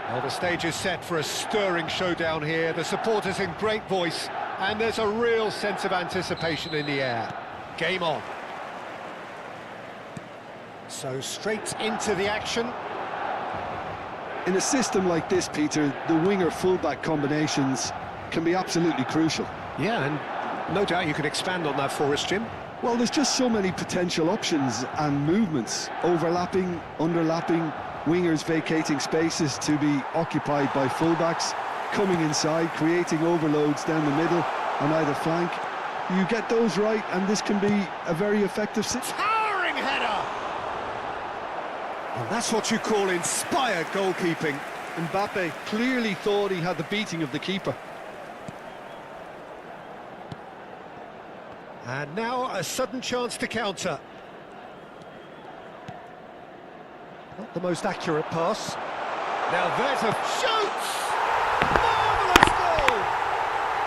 Well, the stage is set for a stirring showdown here. The supporters in great voice, and there's a real sense of anticipation in the air. Game on. So straight into the action. In a system like this, Peter, the winger-fullback combinations can be absolutely crucial. Yeah, and no doubt you could expand on that for us, Jim. Well, there's just so many potential options and movements. Overlapping, underlapping, wingers vacating spaces to be occupied by fullbacks, coming inside, creating overloads down the middle on either flank. You get those right, and this can be a very effective system. Towering header! And that's what you call inspired goalkeeping. Mbappe clearly thought he had the beating of the keeper. And now a sudden chance to counter. Not the most accurate pass. Now there's a shoot! Marvellous goal!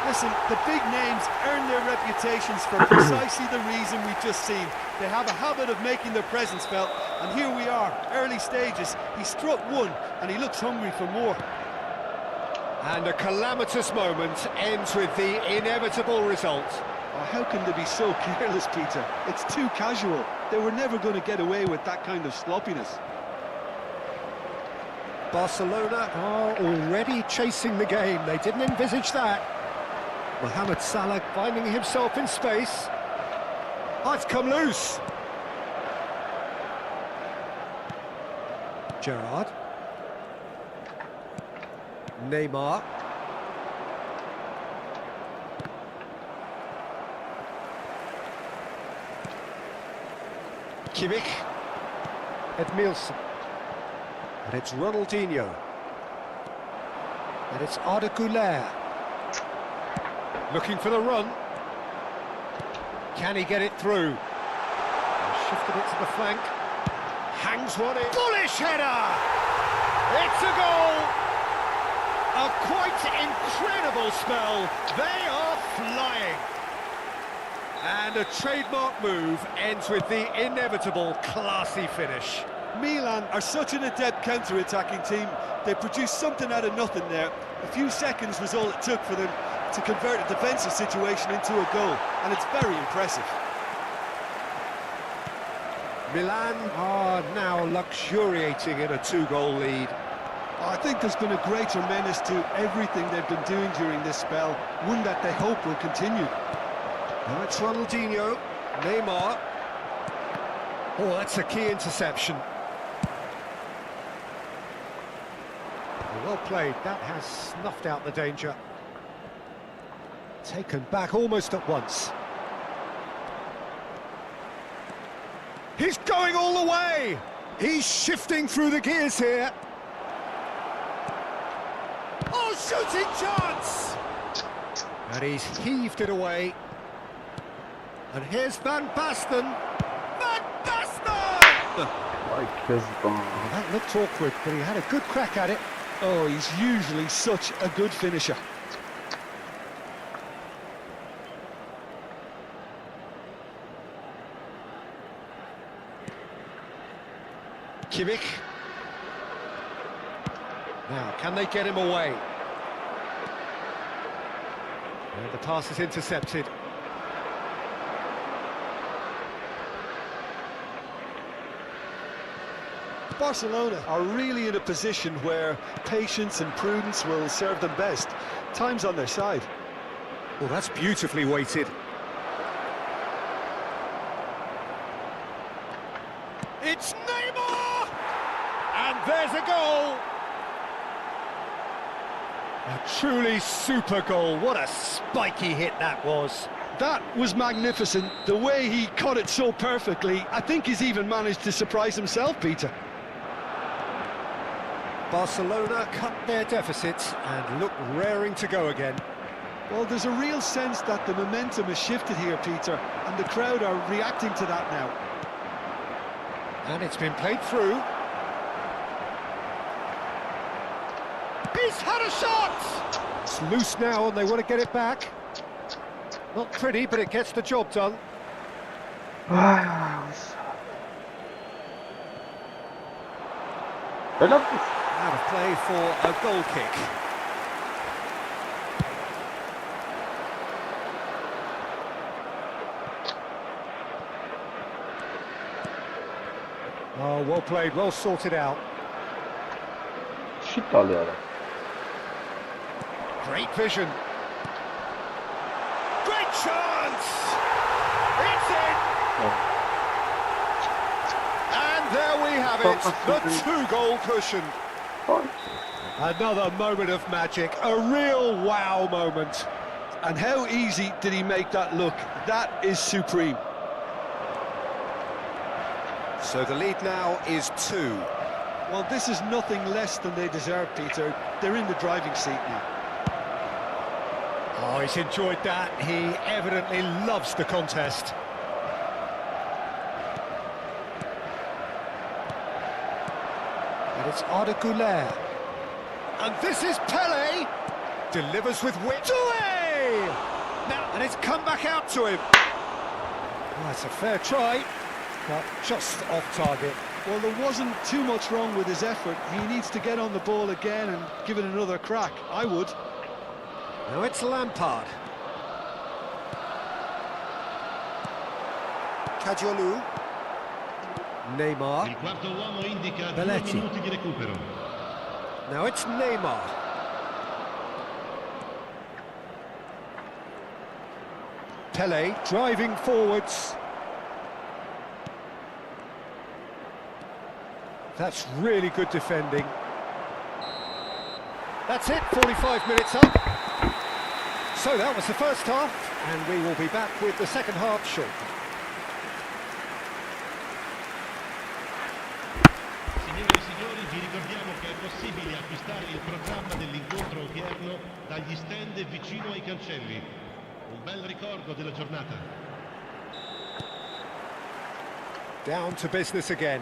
Listen, the big names earn their reputations for precisely the reason we've just seen. They have a habit of making their presence felt, and here we are, early stages. He struck one, and he looks hungry for more. And a calamitous moment ends with the inevitable result. Oh, how can they be so careless, Peter? It's too casual. They were never going to get away with that kind of sloppiness. Barcelona are already chasing the game. They didn't envisage that. Mohamed Salah finding himself in space. Oh, it's come loose. Gerrard. Neymar. Kimmich. Edmilson. And it's Ronaldinho. And it's Arda Güler. Looking for the run. Can he get it through? He's shifted it to the flank. Hangs one in. Bullish header! It's a goal! A quite incredible spell. They are flying. And a trademark move ends with the inevitable classy finish. Milan are such an adept counter-attacking team. They produced something out of nothing there. A few seconds was all it took for them to convert a defensive situation into a goal, and it's very impressive. Milan are now luxuriating in a 2-goal lead. I think there's been a greater menace to everything they've been doing during this spell, one that they hope will continue. Now it's Ronaldinho, Neymar. Oh, that's a key interception. Well played, that has snuffed out the danger. Taken back almost at once. He's going all the way! He's shifting through the gears here. Oh, shooting chance! And he's heaved it away. And here's Van Basten. Van Basten! That looked awkward, but he had a good crack at it. Oh, he's usually such a good finisher. Kimmich. Now, can they get him away? And the pass is intercepted. Barcelona are really in a position where patience and prudence will serve them best. Time's on their side. Well, that's beautifully weighted. It's Neymar! And there's a goal! A truly super goal. What a spiky hit that was. That was magnificent. The way he caught it so perfectly. I think he's even managed to surprise himself, Peter. Barcelona cut their deficit and look raring to go again. Well, there's a real sense that the momentum has shifted here, Peter, and the crowd are reacting to that now. And it's been played through. He's had a shot! It's loose now and they want to get it back. Not pretty, but it gets the job done. Out of play for a goal kick. Oh, well played, well sorted out. Shit alıyor. Great vision. Great chance! It's in! And there we have it, the two-goal cushion. Another moment of magic, a real wow moment. And how easy did he make that look? That is supreme. So the lead now is 2. Well, this is nothing less than they deserve, Peter. They're in the driving seat now. Oh, he's enjoyed that. He evidently loves the contest. And it's Arda Güler. And this is Pele. Delivers with wit. Doué! Now, and it's come back out to him. Oh, it's a fair try, but just off target. Well, there wasn't too much wrong with his effort. He needs to get on the ball again and give it another crack. I would. Now it's Lampard. Caggiolu. Neymar. Il quarto uomo indica 2 Belletti. minuti di recupero. Now it's Neymar. Pele driving forwards. That's really good defending. That's it, 45 minutes up. So that was the first half, and we will be back with the second half shortly. Signore e signori, vi ricordiamo che è possibile acquistare il programma dell'incontro odierno dagli stand vicino ai cancelli. Un bel ricordo della giornata. Down to business again.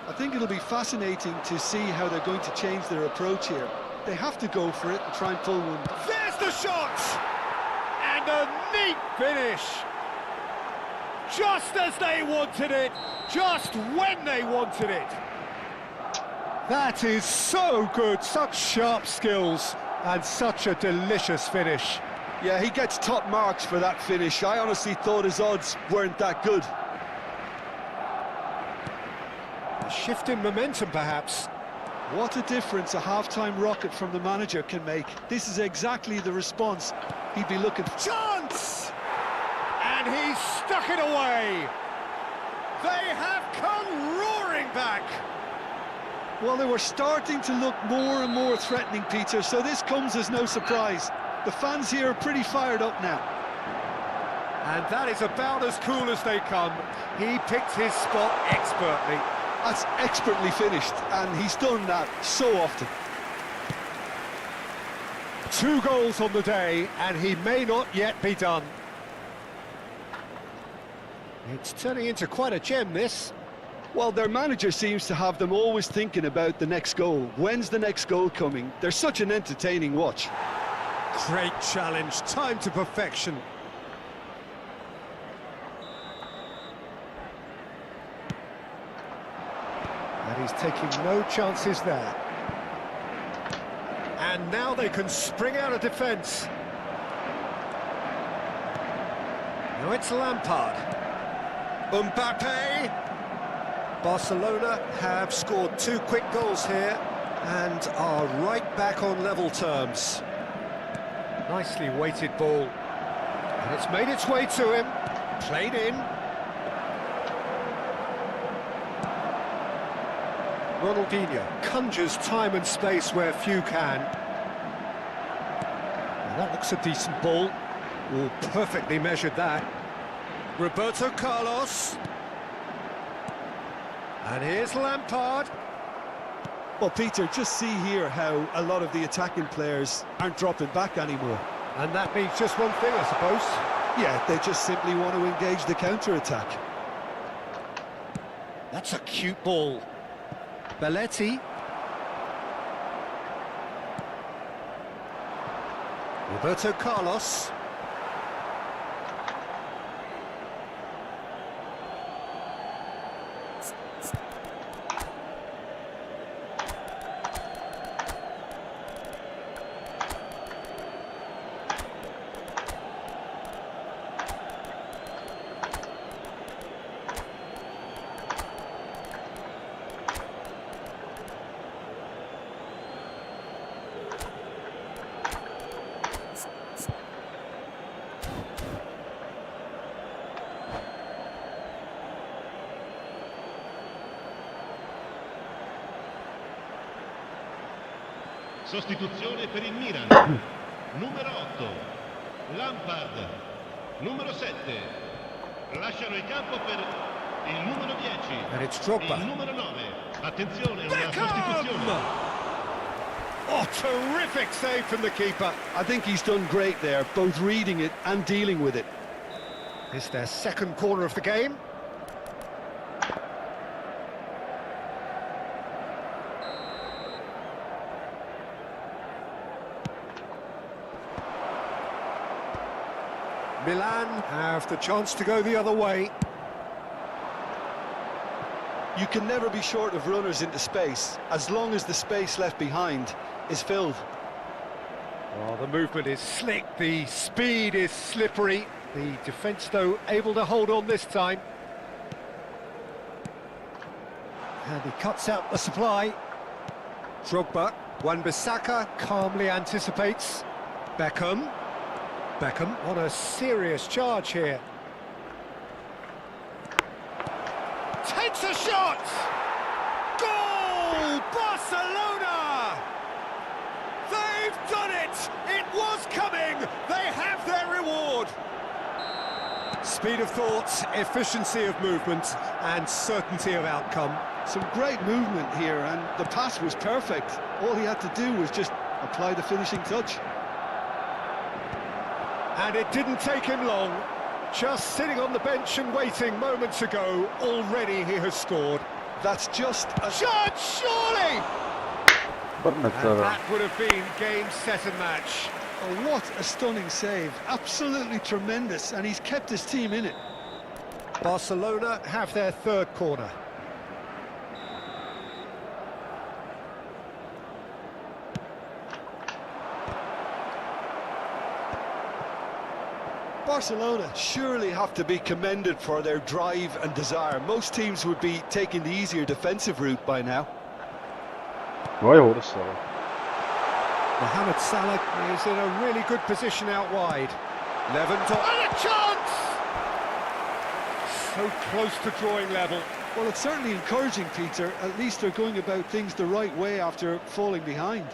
I think it'll be fascinating to see how they're going to change their approach here. They have to go for it and try and pull one. There's the shot! And a neat finish! Just as they wanted it, just when they wanted it. That is so good, such sharp skills, and such a delicious finish. Yeah, he gets top marks for that finish. I honestly thought his odds weren't that good. A shift in momentum, perhaps. What a difference a half-time rocket from the manager can make. This is exactly the response he'd be looking for. Chance! And he's stuck it away. They have come roaring back. Well, they were starting to look more and more threatening, Peter, so this comes as no surprise. The fans here are pretty fired up now. And that is about as cool as they come. He picked his spot expertly. That's expertly finished, and he's done that so often. 2 goals on the day, and he may not yet be done. It's turning into quite a gem, this. Well, their manager seems to have them always thinking about the next goal. When's the next goal coming? They're such an entertaining watch. Great challenge, time to perfection. And he's taking no chances there. And now they can spring out of defence. Now it's Lampard. Mbappe. Barcelona have scored 2 quick goals here and are right back on level terms. Nicely weighted ball. And it's made its way to him. Played in. Ronaldinho conjures time and space where few can. That looks a decent ball. Oh, perfectly measured that. Roberto Carlos. And here's Lampard. Well, Peter, just see here how a lot of the attacking players aren't dropping back anymore. And that means just one thing, I suppose. Yeah, they just simply want to engage the counter-attack. That's a cute ball. Belletti. Roberto Carlos. Sostituzione per il Milan. Numero 8, Lampard. Numero 7, lasciano il campo per il numero 10. And it's Drogba. Il numero 9. Attenzione, una sostituzione. Oh, terrific save from the keeper. I think he's done great there, both reading it and dealing with it. It's their second corner of the game. Milan have the chance to go the other way. You can never be short of runners into space, as long as the space left behind is filled. Oh, the movement is slick, the speed is slippery. The defence, though, able to hold on this time. And he cuts out the supply. Drogba, Wan-Bissaka calmly anticipates. Beckham on a serious charge here. Takes a shot! Goal! Barcelona! They've done it! It was coming! They have their reward! Speed of thought, efficiency of movement, and certainty of outcome. Some great movement here, and the pass was perfect. All he had to do was just apply the finishing touch. And it didn't take him long. Just sitting on the bench and waiting moments ago, already he has scored. That's just a Shot, surely! And برنت that would have been game, set and match. Oh, what a stunning save. Absolutely tremendous, and he's kept his team in it. Barcelona have their third corner. Barcelona surely have to be commended for their drive and desire. Most teams would be taking the easier defensive route by now. وای هو الصراحة. Mohamed Salah is in a really good position out wide. Lewandowski, and a chance! So close to drawing level. Well, it's certainly encouraging, Peter. At least they're going about things the right way after falling behind.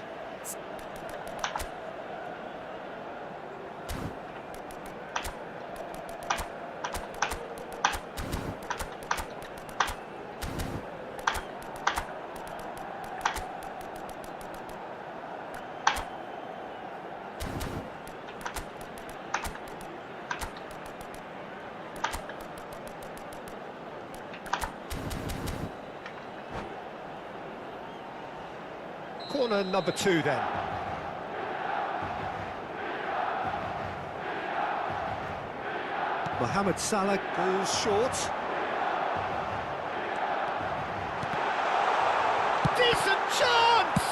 Corner number 2 then. Mohamed Salah goes short. Decent chance!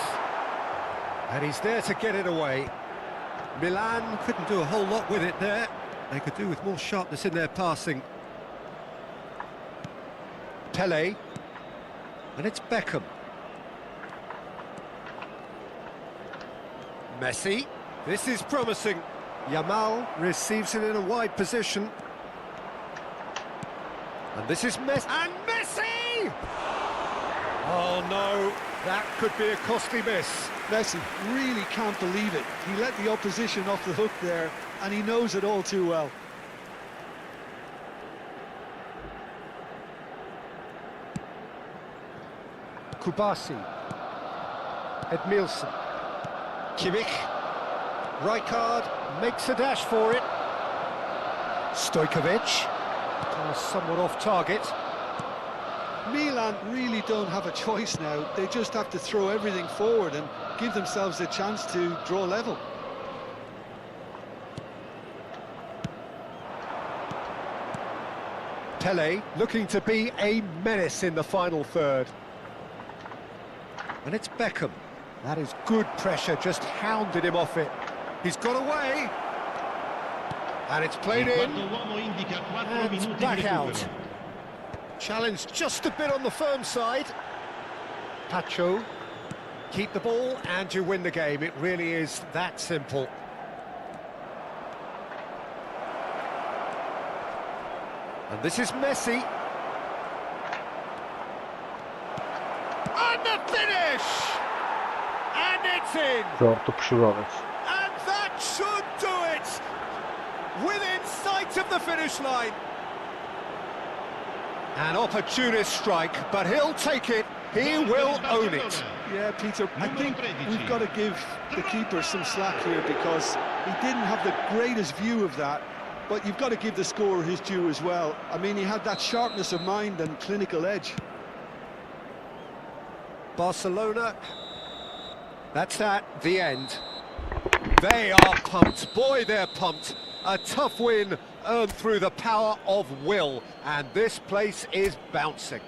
And he's there to get it away. Milan couldn't do a whole lot with it there. They could do with more sharpness in their passing. Pele. And it's Beckham. Messi, this is promising. Yamal receives it in a wide position. And this is Messi. And Messi! Oh no, That could be a costly miss. Messi really can't believe it. He let the opposition off the hook there, and he knows it all too well. Kubasi. Edmilson. Kimmich. Rijkaard makes a dash for it. Stojkovic. Somewhat off target. Milan really don't have a choice now. They just have to throw everything forward and give themselves a chance to draw level. Pele looking to be a menace in the final third. And it's Beckham. That is good pressure, just hounded him off it. He's got away. And it's played in. And it's back out. Challenge just a bit on the firm side. Pacho. Keep the ball and you win the game. It really is that simple. And this is Messi. And the finish! And it's in! And that should do it! Within sight of the finish line. An opportunist strike, but he'll take it. He will own it. Yeah, Peter, I think we've got to give the keeper some slack here because he didn't have the greatest view of that. But you've got to give the scorer his due as well. I mean, he had that sharpness of mind and clinical edge. Barcelona, that's that, the end. They are pumped. Boy, they're pumped. A tough win earned through the power of will, and this place is bouncing.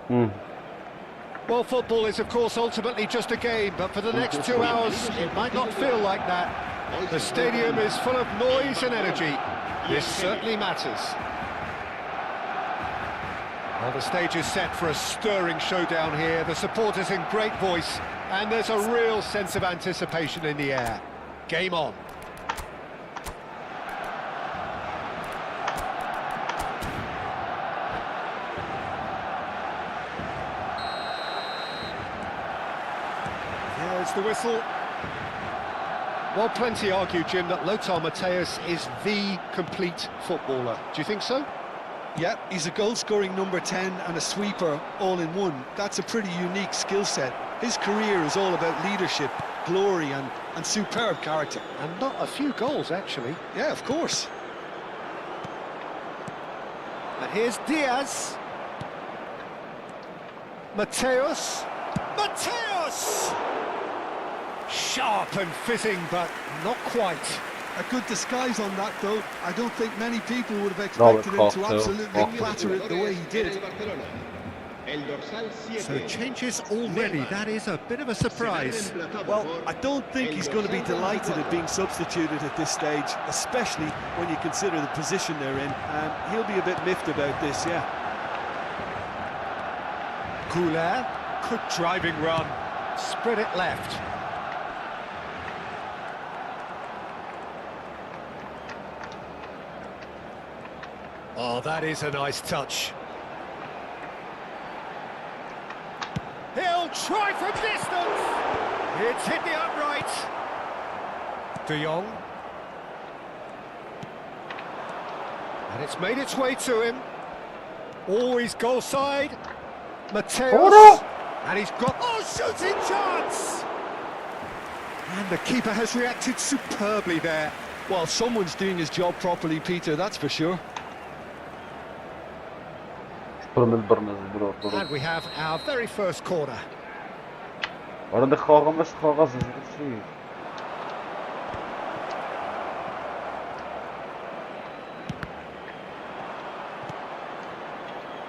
Well, football is, of course, ultimately just a game, but for the next 2 hours, it might not feel like that. The stadium is full of noise and energy. This certainly matters. Well, the stage is set for a stirring showdown here. The supporters in great voice, and there's a real sense of anticipation in the air. Game on. Here's the whistle. Well, plenty argue, Jim, that Lothar Matthäus is the complete footballer. Do you think so? Yeah, he's a goal-scoring number 10 and a sweeper all in one. That's a pretty unique skill set. His career is all about leadership, glory and superb character. And not a few goals, actually. Yeah, of course. And here's Diaz. Matthäus. Matthäus! Sharp and fizzing, but not quite. A good disguise on that, though. I don't think many people would have expected him to absolutely clatter it the way he did. So changes already. That is a bit of a surprise. Well, I don't think he's going to be delighted at being substituted at this stage, especially when you consider the position they're in. He'll be a bit miffed about this, yeah. Couler, good driving run. Spread it left. Oh, that is a nice touch. He'll try from distance. It's hit the upright. De Jong. And it's made its way to him. Always goal side. Matthäus. And he's got... Oh, shooting chance! And the keeper has reacted superbly there. Well, someone's doing his job properly, Peter, that's for sure. And we have our very first corner.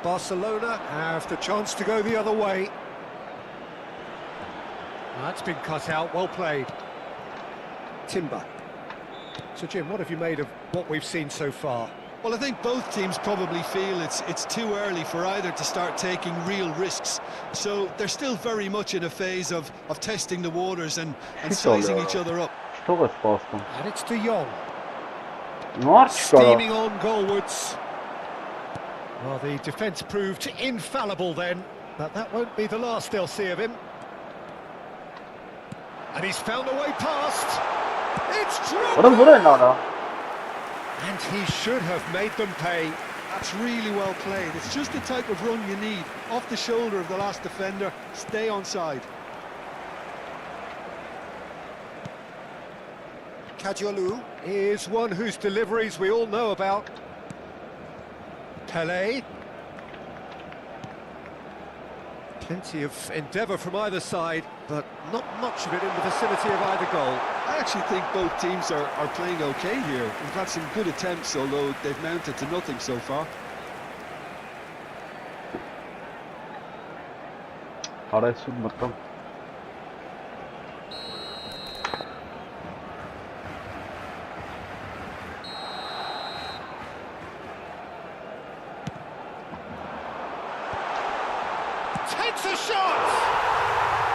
Barcelona have the chance to go the other way. That's been cut out, well played. Timber. So Jim, what have you made of what we've seen so far? Well, I think both teams probably feel it's too early for either to start taking real risks. So they're still very much in a phase of testing the waters and sizing each other up. And it's De Jong. Steaming on goalwards. Well, the defence proved infallible then, but that won't be the last they'll see of him. And he's found a way past. It's dropped. And he should have made them pay. That's really well played. It's just the type of run you need. Off the shoulder of the last defender, stay onside. Kadiolu is one whose deliveries we all know about. Pelé. Plenty of endeavour from either side, but not much of it in the vicinity of either goal. I actually think both teams are playing okay here. We've had some good attempts, although they've mounted to nothing so far. Takes a shot!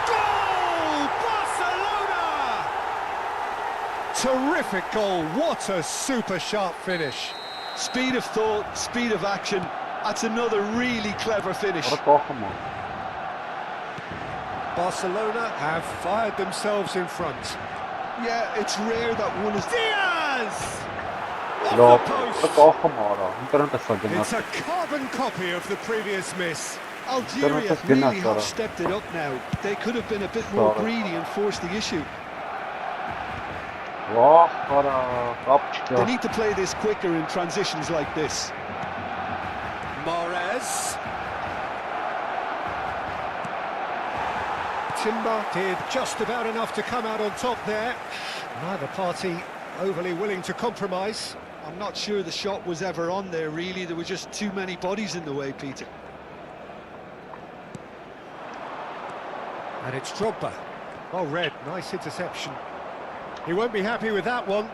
Goal! Barcelona! Terrific goal, what a super sharp finish. Speed of thought, speed of action. That's another really clever finish. Barcelona have fired themselves in front. Yeah, it's rare that one is... Diaz! Off the post! It's a carbon copy of the previous miss. Algeria really have stepped it up now. They could have been a bit more greedy and forced the issue. They need to play this quicker in transitions like this. Mahrez. Timber did just about enough to come out on top there. Neither party overly willing to compromise. I'm not sure the shot was ever on there, really. There were just too many bodies in the way, Peter. And it's Drogba. Oh, red, nice interception. He won't be happy with that one.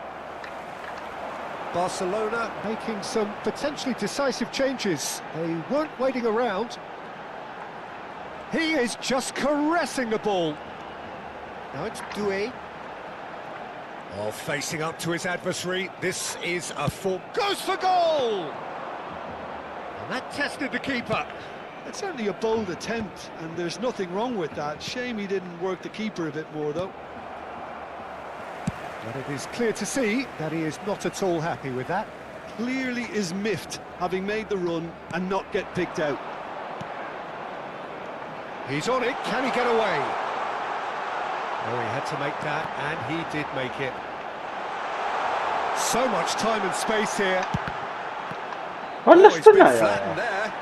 Barcelona making some potentially decisive changes. They weren't waiting around. He is just caressing the ball. Now it's Doué. Oh, facing up to his adversary. This is a full... Goes for goal! And that tested the keeper. It's certainly a bold attempt, and there's nothing wrong with that. Shame he didn't work the keeper a bit more, though. But it is clear to see that he is not at all happy with that. Clearly is miffed, having made the run and not get picked out. He's on it, can he get away? Oh, he had to make that, and he did make it. So much time and space here. Oh, he's been flattened there.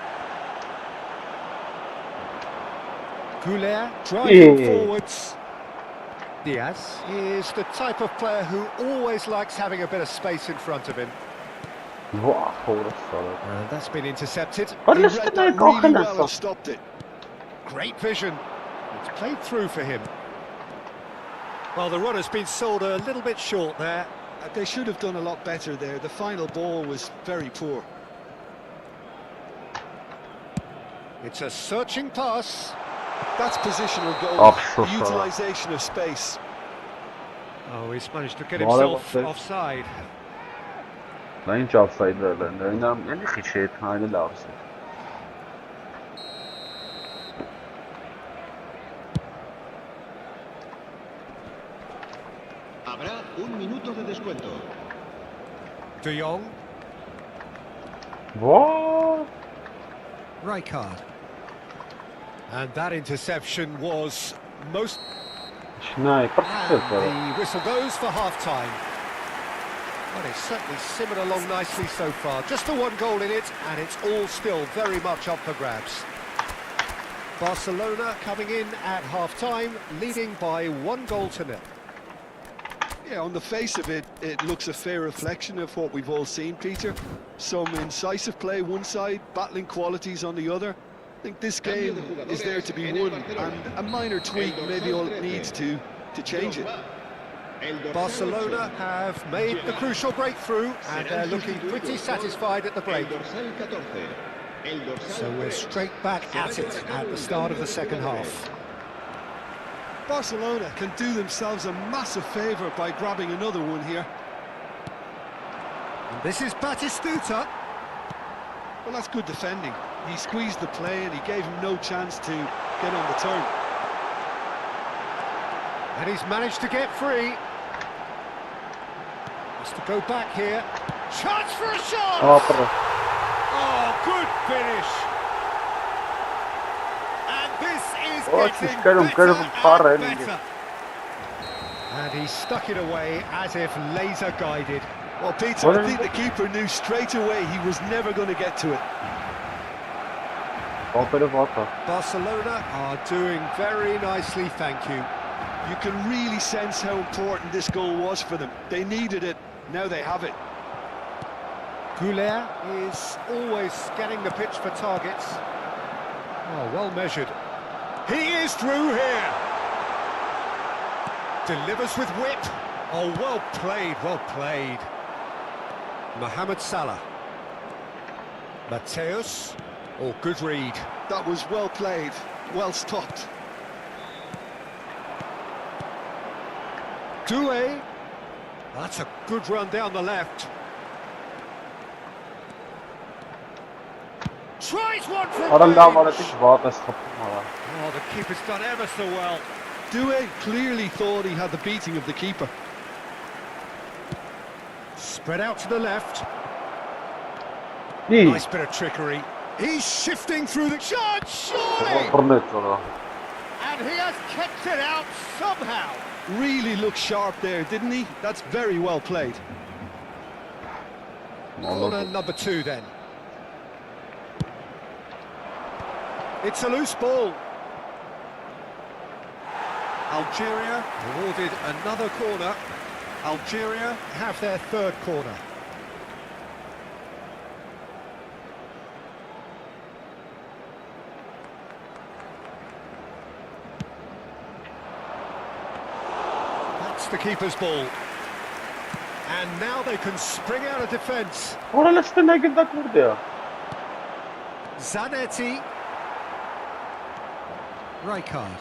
Goulet driving forwards. Diaz is the type of player who always likes having a bit of space in front of him. And that's been intercepted. He read that really well and stopped it. Great vision. It's played through for him. Well, the run has been sold a little bit short there. They should have done a lot better there. The final ball was very poor. It's a searching pass. That's positional goal, utilisation of space. Oh, he's managed to get himself offside. Ինչ offside վերլեն, այնամ էլի քիչ է, այլ լավ է։ Habrá un minuto de descuento. De Jong. What? Rijkaard. And that interception was most... And the whistle goes for half-time. Well, it's certainly simmered along nicely so far. Just the one goal in it, and it's all still very much up for grabs. Barcelona coming in at half-time, leading by 1-0. Yeah, on the face of it, it looks a fair reflection of what we've all seen, Peter. Some incisive play one side, battling qualities on the other. I think this game is there to be won, and a minor tweak maybe all it needs to change it. Barcelona have made the crucial breakthrough, and they're looking pretty satisfied at the break. So we're straight back at it at the start of the second half. Barcelona can do themselves a massive favour by grabbing another one here. And this is Batistuta. Well, that's good defending. He squeezed the play and he gave him no chance to get on the turn. And he's managed to get free. Has to go back here. Chance for a shot! Oh, good finish! And this is getting better and better. And he stuck it away as if laser guided. Well, Peter, I think the keeper knew straight away he was never going to get to it. Barcelona are doing very nicely, thank you. You can really sense how important this goal was for them. They needed it, now they have it. Goulet is always scanning the pitch for targets. Oh, well measured. He is through here. Delivers with whip. Oh, well played, well played. Mohamed Salah. Mateus. Oh, good read. That was well played, well stopped. Doué. That's a good run down the left. Tries one from Oh, the keeper's done ever so well. Doué clearly thought he had the beating of the keeper. Spread out to the left. Nice bit of trickery. He's shifting through the shot, surely! And he has kept it out somehow. Really looked sharp there, didn't he? That's very well played. Corner number 2 then. It's a loose ball. Algeria awarded another corner. Algeria have their third corner. lost the keeper's ball. And now they can spring out of defence. Ora let's the naked that word there. Zanetti. Rijkaard.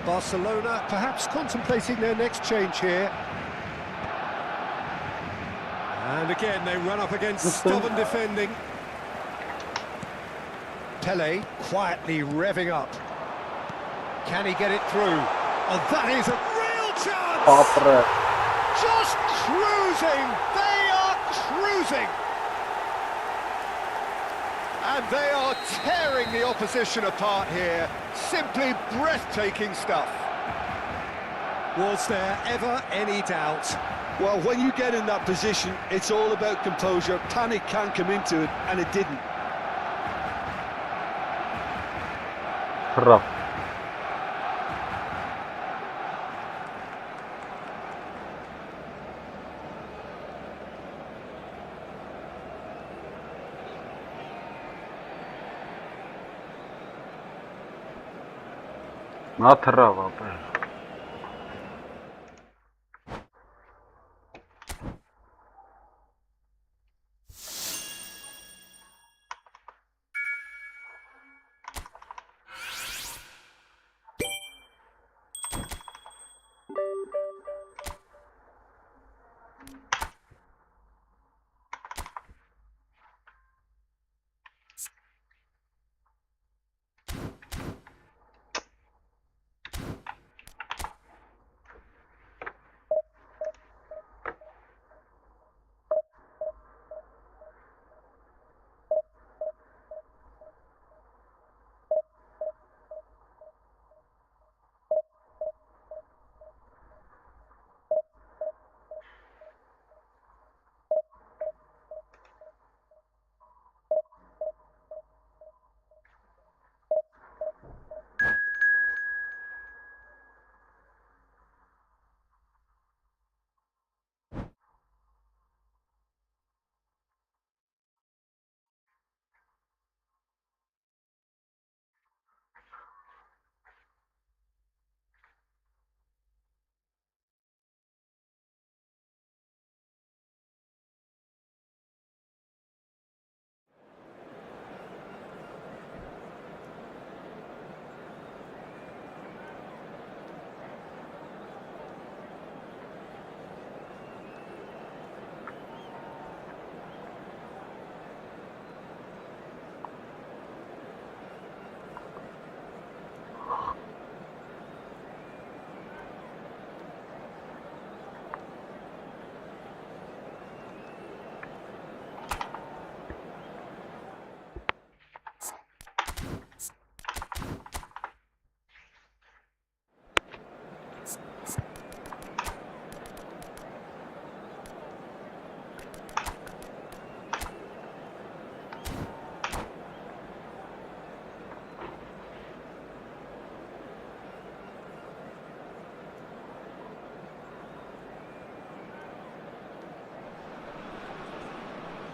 Barcelona perhaps contemplating their next change here. And again they run up against stubborn defending. Pele quietly revving up. Can he get it through? Oh, that is a real chance! Just cruising! They are cruising! And they are tearing the opposition apart here. Simply breathtaking stuff. Was there ever any doubt? Well, when you get in that position, it's all about composure. Panic can't come into it, and it didn't. Rough. Not rough.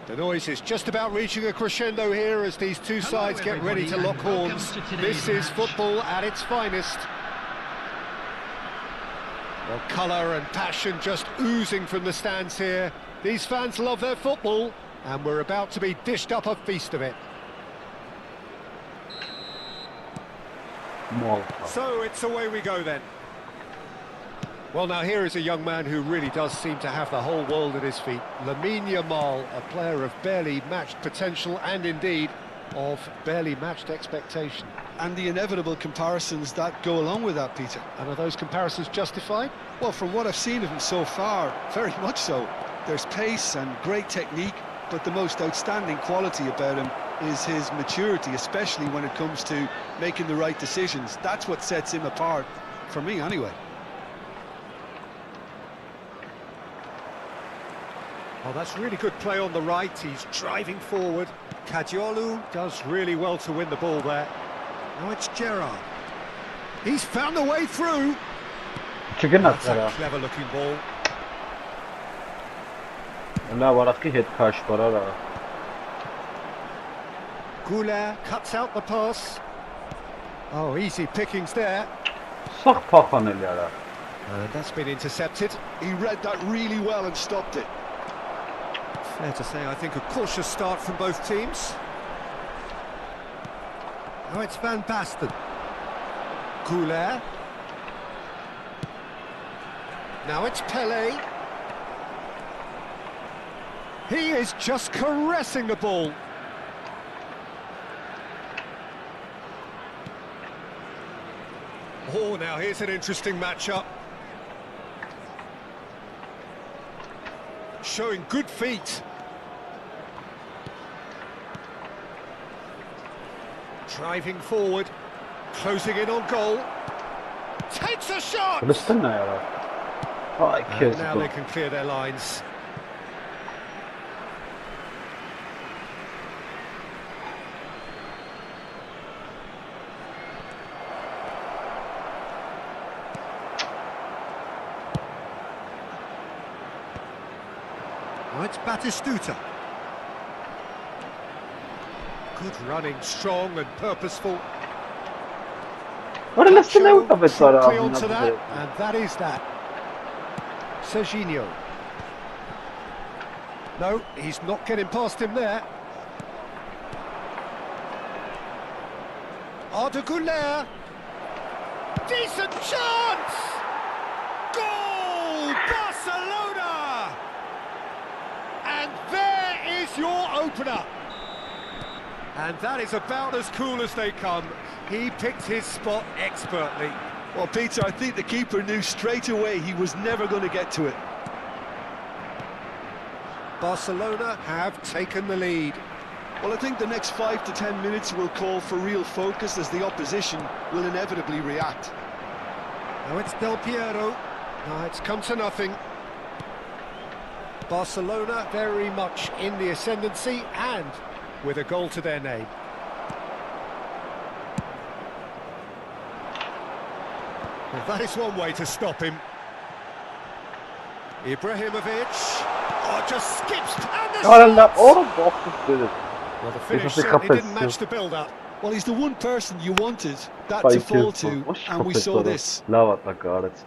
The noise is just about reaching a crescendo here as these two sides get ready to lock horns. This is football at its finest. Well, colour and passion just oozing from the stands here. These fans love their football, and we're about to be dished up a feast of it. So it's away we go then. Well, now here is a young man who really does seem to have the whole world at his feet. Lamine Yamal, a player of barely matched potential and indeed of barely matched expectation. And the inevitable comparisons that go along with that, Peter. And are those comparisons justified? Well, from what I've seen of him so far, very much so. There's pace and great technique, but the most outstanding quality about him is his maturity, especially when it comes to making the right decisions. That's what sets him apart, for me anyway. Oh, that's really good play on the right. He's driving forward. Kadiolu does really well to win the ball there. Now it's Gerrard. He's found the way through. That's a clever-looking ball. Goulet cuts out the pass. Oh, easy pickings there. Sağ paxaneli ara. And that's been intercepted. He read that really well and stopped it. Fair to say, I think a cautious start from both teams. Now it's Van Basten. Goulet. Now it's Pelé. He is just caressing the ball. Oh, now here's an interesting matchup. Showing good feet. Driving forward, closing in on goal. Takes a shot! Bilirsən nə ara? Ay And kez now bu. they can clear their lines. Now it's Batistuta. Good running, strong and purposeful. Ora nəsə nə Show uta beçara promptly abi. onto that, and that is that. Serginho. No, he's not getting past him there. Arda Güler. Decent chance! Goal! Barcelona! And there is your opener. And that is about as cool as they come. He picked his spot expertly. Well, Peter, I think the keeper knew straight away he was never going to get to it. Barcelona have taken the lead. Well, I think the next 5 to 10 minutes will call for real focus as the opposition will inevitably react. Now it's Del Piero. Now it's come to nothing. Barcelona very much in the ascendancy and with a goal to their name. Well, that is one way to stop him. Ibrahimovic. Oh, just skips and the Ora nə shot! ora boxuz dedi. Well, the finish It's a certainly didn't capacity. match the build-up. Well, he's the one person you wanted that Ay to fall kez to, bu. Oş and we saw kapetoro. this. Lava atakaret.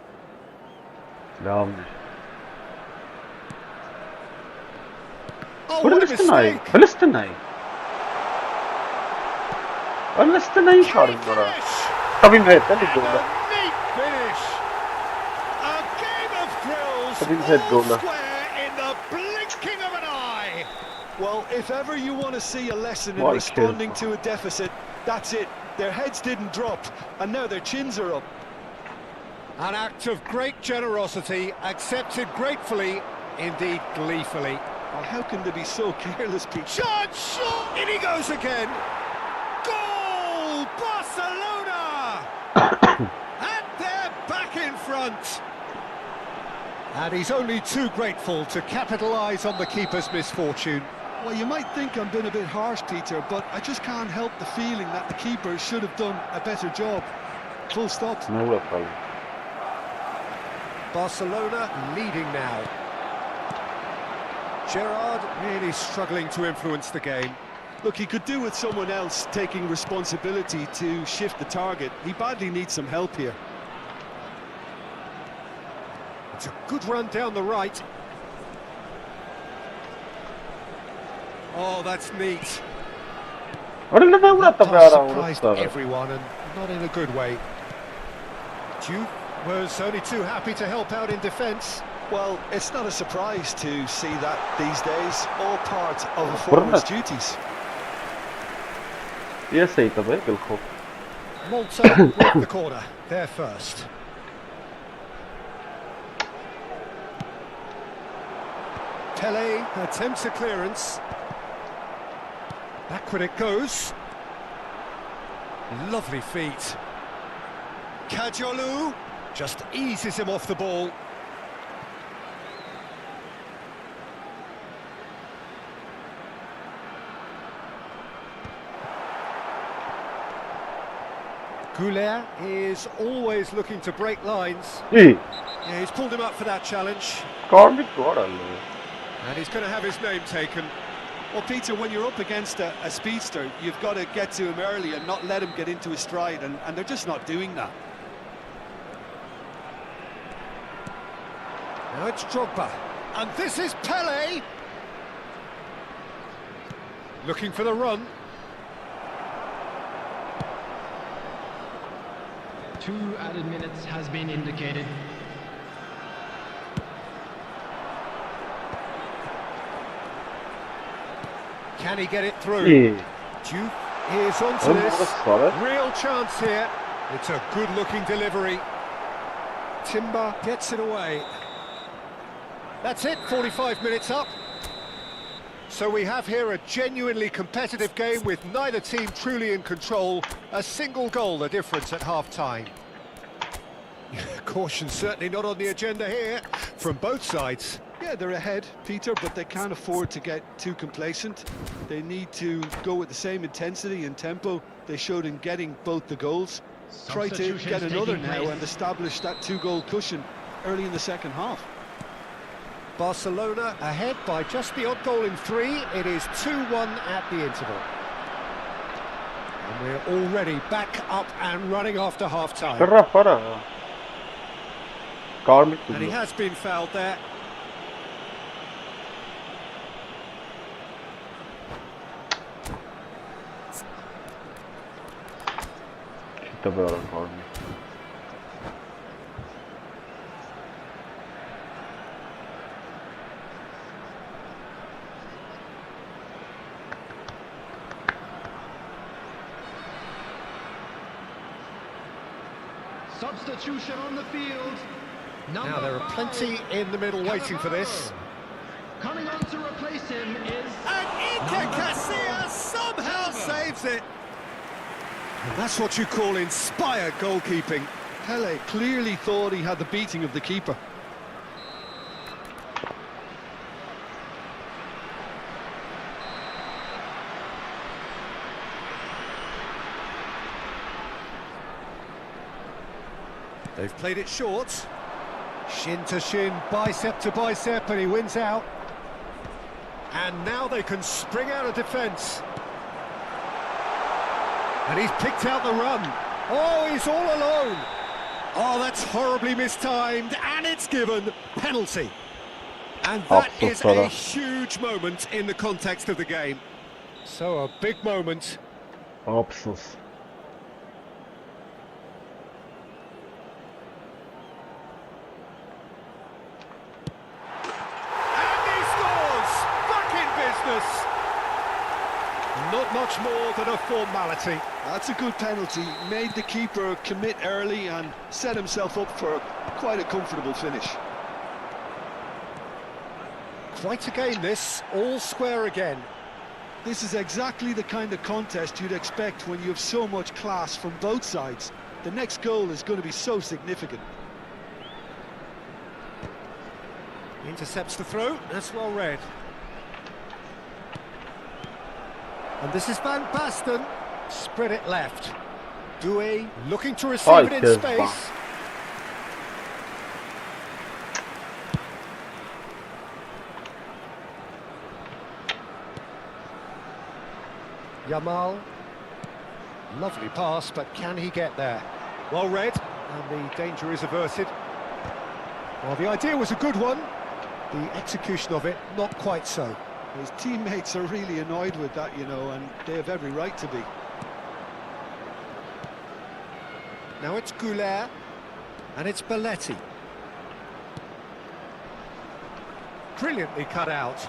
Lavne. Oh, Ora what a nəsə nə? mistake! Bilirsən nə? Ora nəsə nə Can he işarət ora? finish? Tabii mi? Hadi And gola. a neat finish. A game of thrills, Tabii head all goal. square in the blinking of an eye. Well, if ever you want to see a lesson in What a responding kill. to a deficit, that's it. Their heads didn't drop, and now their chins are up. An act of great generosity, accepted gratefully, indeed gleefully. Well, how can they be so careless, Pete? Shot, shot! In he goes again. Goal, Barcelona! And they're back in front. And he's only too grateful to capitalise on the keeper's misfortune. Well, you might think I'm being a bit harsh, Peter, but I just can't help the feeling that the keeper should have done a better job. Full stop. Nə uğraşalım? Barcelona leading now. Gerrard really struggling to influence the game. Look, he could do with someone else taking responsibility to shift the target. He badly needs some help here. It's a good run down the right. Oh, that's neat. Ora nə That uğraşdı pass be ara surprised uğraşdı. everyone and not in a good way. Duke was only too happy to help out in defence. Well, it's not a surprise to see that these days, all part of a forward's duties. Yesəydi be bilxo. Malta with the corner, there first. Pelé attempts a clearance. Backward it goes. Lovely feet. Kajolu just eases him off the ball. Goulet is always looking to break lines. İyi. Yeah, he's pulled him up for that challenge. Karmik var Allah. And he's going to have his name taken. Well, Peter, when you're up against a speedster, you've got to get to him early and not let him get into his stride, and they're just not doing that. Now it's Drogba. And this is Pele. Looking for the run. 2 added minutes has been indicated. Can he get it through? İyi. Duke is onto Oğlum this. burası var. Real chance here. It's a good-looking delivery. Timber gets it away. That's it, 45 minutes up. So we have here a genuinely competitive game with neither team truly in control. A single goal the difference at half-time. Caution certainly not on the agenda here from both sides. Yeah, they're ahead, Peter, but they can't afford to get too complacent. They need to go with the same intensity and tempo they showed in getting both the goals. Try to Substitutions get another taking now place. and establish that 2-goal cushion early in the second half. Barcelona ahead by just the odd goal in 3. It is 2-1 at the interval. And we're already back up and running after half-time. Para. Karmik And he gidiyor. has been fouled there. Tabii öyle karmik. Substitution on the field. Now there are plenty in the middle waiting for this. Coming on to replace him is... And Iker Casillas somehow saves it. And that's what you call inspired goalkeeping. Pele clearly thought he had the beating of the keeper. They've played it short. Shin to shin, bicep to bicep, and he wins out. And now they can spring out of defence. And he's picked out the run. Oh, he's all alone. Oh, that's horribly mistimed, and it's given penalty. And that is a huge moment in the context of the game. So a big moment. Hapsız. And he scores! Back in business! Not much more than a formality. That's a good penalty. Made the keeper commit early and set himself up for quite a comfortable finish. Quite a game this, all square again. This is exactly the kind of contest you'd expect when you have so much class from both sides. The next goal is going to be so significant. Intercepts the throw, that's well read. And this is Van Basten, spread it left. Doué looking to receive it in Haydi space. lan. Yamal, lovely pass, but can he get there? Well read, and the danger is averted. Well, the idea was a good one, the execution of it, not quite so. His teammates are really annoyed with that, you know, and they have every right to be. Now it's Goulet, and it's Belletti. Brilliantly cut out.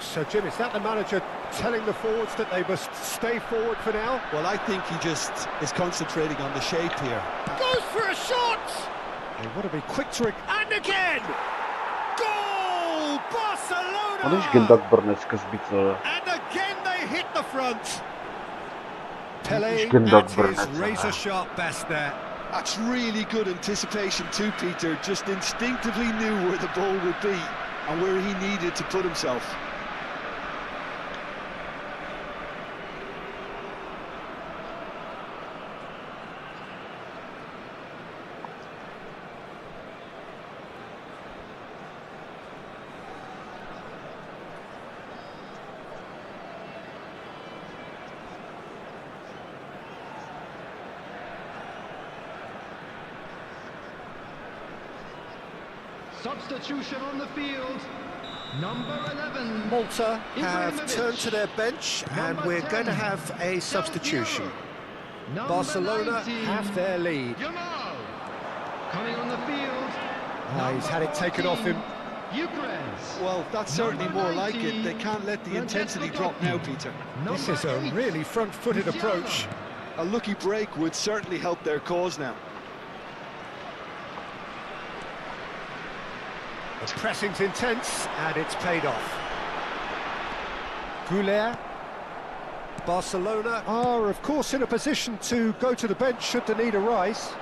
So, Jim, is that the manager telling the forwards that they must stay forward for now? Well, I think he just is concentrating on the shape here. Goes for a shot! They want to be quick to... And again! Goal! Barcelona! On już gędak Bernecka zbić. And again they hit the front. Pele Już gędak at his Bernecka. razor-sharp best there. That's really good anticipation too, Peter. Just instinctively knew where the ball would be and where he needed to put himself. substitution on the field. Number 11. Malta have turned to their bench and we're going to have a substitution. Number Barcelona 19, have their lead. Yamal. Coming on the field. He's had it taken off him. Eucharist. Well, that's certainly Number more like it. 19, They can't let the intensity drop now, Peter. This is a really front-footed approach. A lucky break would certainly help their cause now. The pressing's intense and it's paid off. Goulet. Barcelona are of course in a position to go to the bench should the need arise.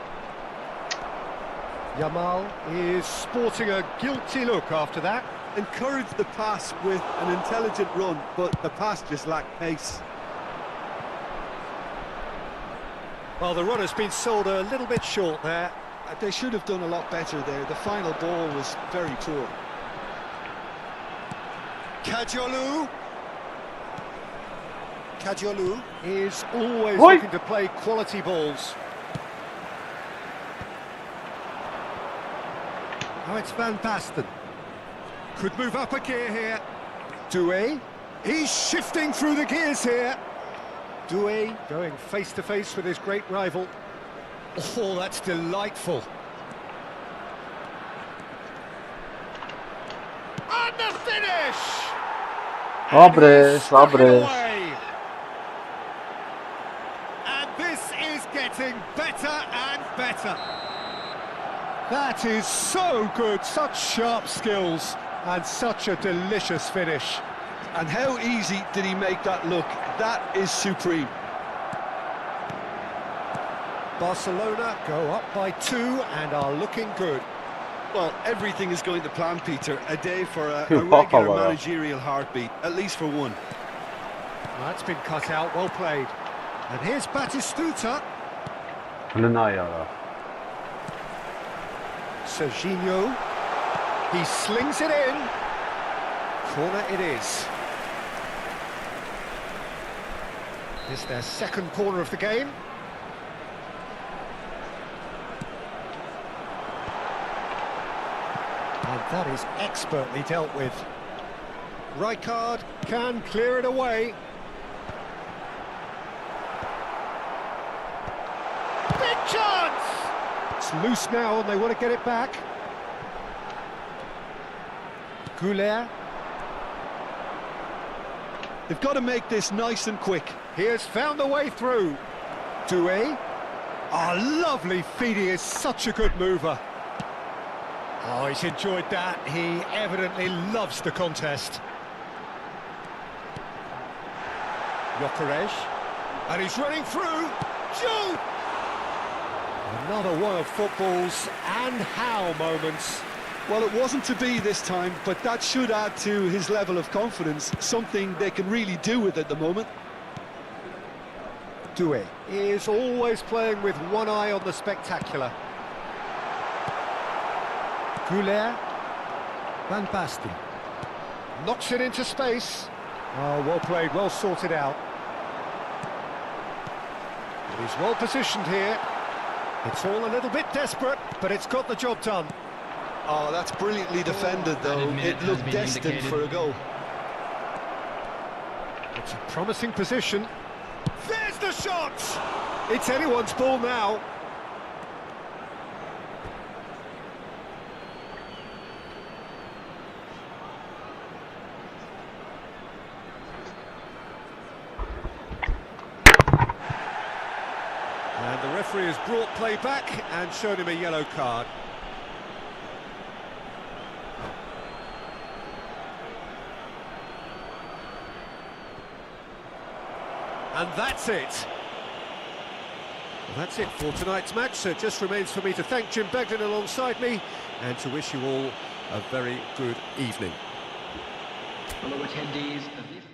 Yamal is sporting a guilty look after that. Encouraged the pass with an intelligent run, but the pass just lacked pace. Well, the run has been sold a little bit short there. They should have done a lot better there. The final ball was very poor. Kadiolu is always looking to play quality balls. Oh, it's Van Basten. Could move up a gear here. Doué. He's shifting through the gears here. Doué going face to face with his great rival. Oh, that's delightful. And the finish! Dobre, Struck it dobre. away. And this is getting better and better. That is so good, such sharp skills and such a delicious finish. And how easy did he make that look? That is supreme. Barcelona go up by 2 and are looking good. Well, everything is going to plan, Peter. A day for a Papa, regular wow. managerial heartbeat, at least for one. That's been cut out, well played. And here's Batistuta. Lnaya. Serginho. He slings it in. Corner it is. It's their second corner of the game. And that is expertly dealt with. Rijkaard can clear it away. Big chance! It's loose now and they want to get it back. Goulet. They've got to make this nice and quick. He has found a way through. Doué. Oh, lovely feed. He is such a good mover. Oh, he's enjoyed that. He evidently loves the contest. Gyökeres. And he's running through. Shoot! Another one of football's and how moments. Well, it wasn't to be this time, but that should add to his level of confidence, something they can really do with at the moment. Doué is always playing with one eye on the spectacular. Goulet. Van Basten. Knocks it into space. Oh, well played, well sorted out. He's well positioned here. It's all a little bit desperate, but it's got the job done. Oh, that's brilliantly defended, though. It looked destined for a goal. It's a promising position. There's the shot! It's anyone's ball now. And the referee has brought play back and shown him a yellow card. And that's it. Well, that's it for tonight's match. So it just remains for me to thank Jim Begden alongside me and to wish you all a very good evening. Fellow attendees of this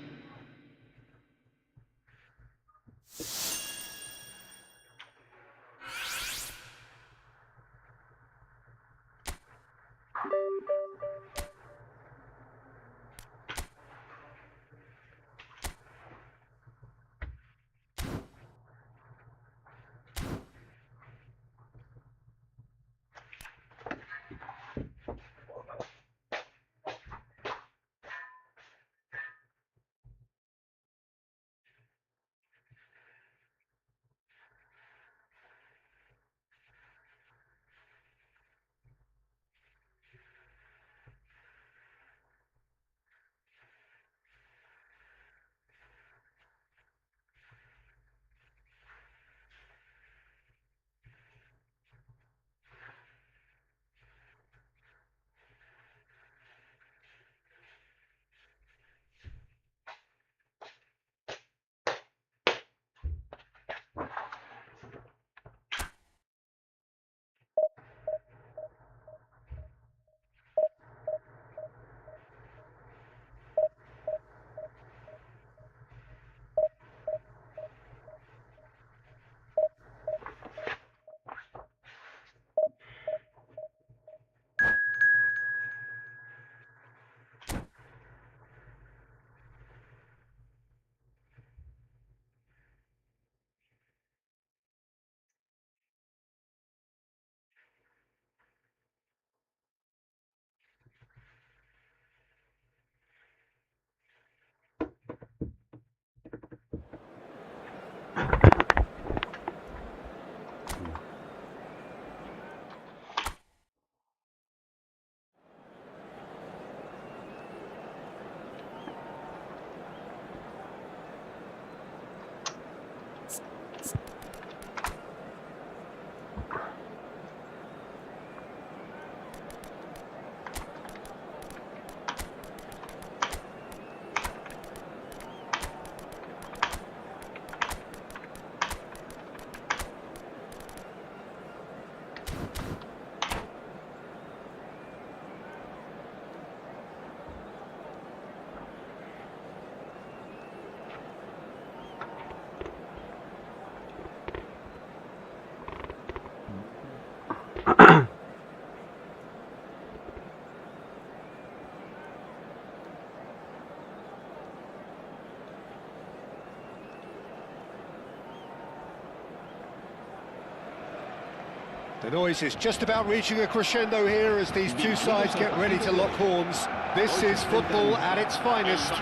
The noise is just about reaching a crescendo here as these two sides get ready to lock horns. This is football at its finest.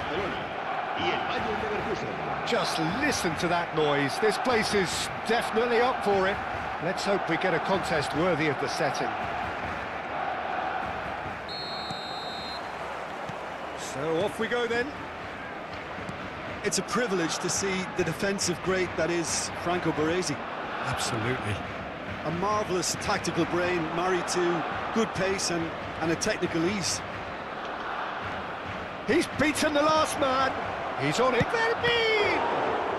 Just listen to that noise. This place is definitely up for it. Let's hope we get a contest worthy of the setting. So off we go then. It's a privilege to see the defensive great that is Franco Baresi. Absolutely. A marvellous tactical brain married to good pace and a technical ease. He's beaten the last man. He's on it.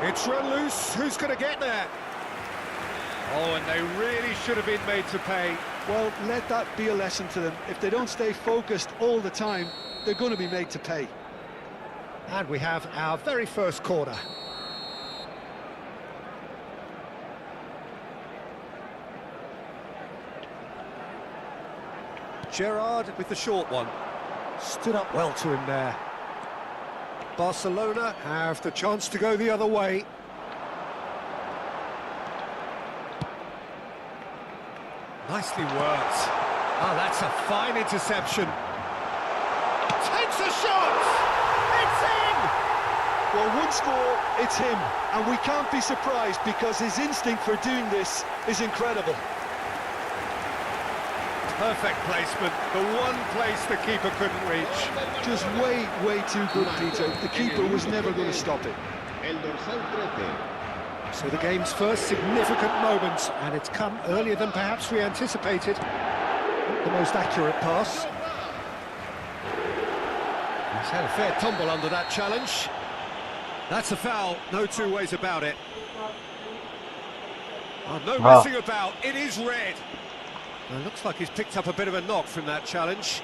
It's run loose. Who's going to get there? Oh, and they really should have been made to pay. Well, let that be a lesson to them. If they don't stay focused all the time, they're going to be made to pay. And we have our very first corner. Gerrard with the short one. Stood up well to him there. Barcelona have the chance to go the other way. Nicely worked. Oh, that's a fine interception. Takes a shot! It's in! Well, one score, it's him. And we can't be surprised because his instinct for doing this is incredible. Perfect placement, the one place the keeper couldn't reach. Just way too good, Peter. The keeper was never going to stop it. So the game's first significant moment, and it's come earlier than perhaps we anticipated. Not the most accurate pass. He's had a fair tumble under that challenge. That's a foul, no two ways about it. Oh, no messing about, it is red. Well, it looks like he's picked up a bit of a knock from that challenge.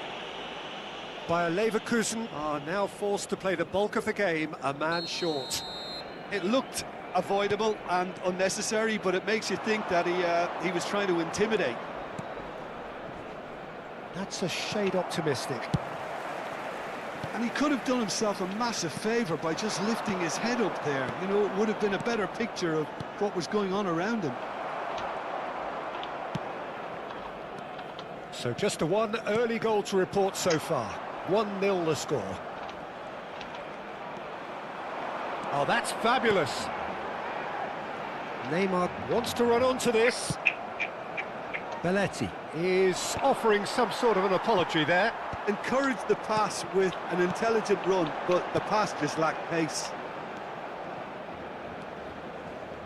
Bayer Leverkusen are now forced to play the bulk of the game a man short. It looked avoidable and unnecessary, but it makes you think that he was trying to intimidate. That's a shade optimistic. And he could have done himself a massive favour by just lifting his head up there. You know, it would have been a better picture of what was going on around him. So just the one early goal to report so far. 1-0 the score. Oh, that's fabulous. Neymar wants to run onto this. Belletti is offering some sort of an apology there. Encouraged the pass with an intelligent run, but the pass just lacked pace.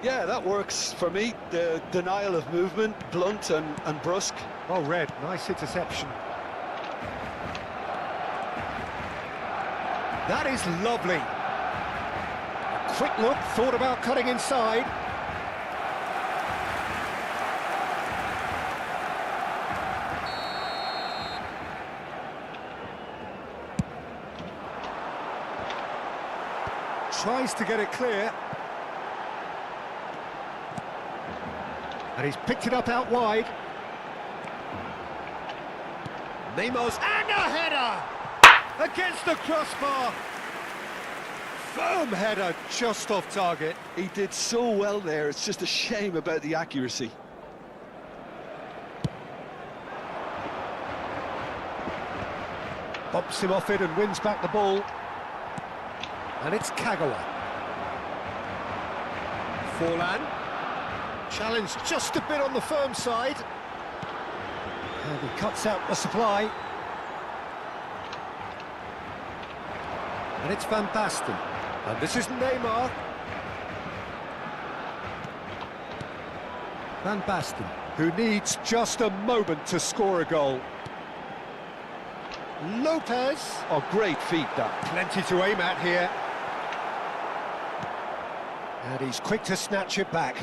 Yeah, that works for me. The denial of movement, blunt and brusque. Oh, red, nice interception. That is lovely. A quick look, thought about cutting inside. Tries to get it clear. And he's picked it up out wide. Neymar's and a header! Against the crossbar! Firm header, just off target. He did so well there, it's just a shame about the accuracy. Bumps him off it and wins back the ball. And it's Kagawa. Forlan. Challenge just a bit on the firm side. And he cuts out the supply. And it's Van Basten. And this is Neymar. Van Basten, who needs just a moment to score a goal. Lopez. Oh, great feat that. Plenty to aim at here. And he's quick to snatch it back.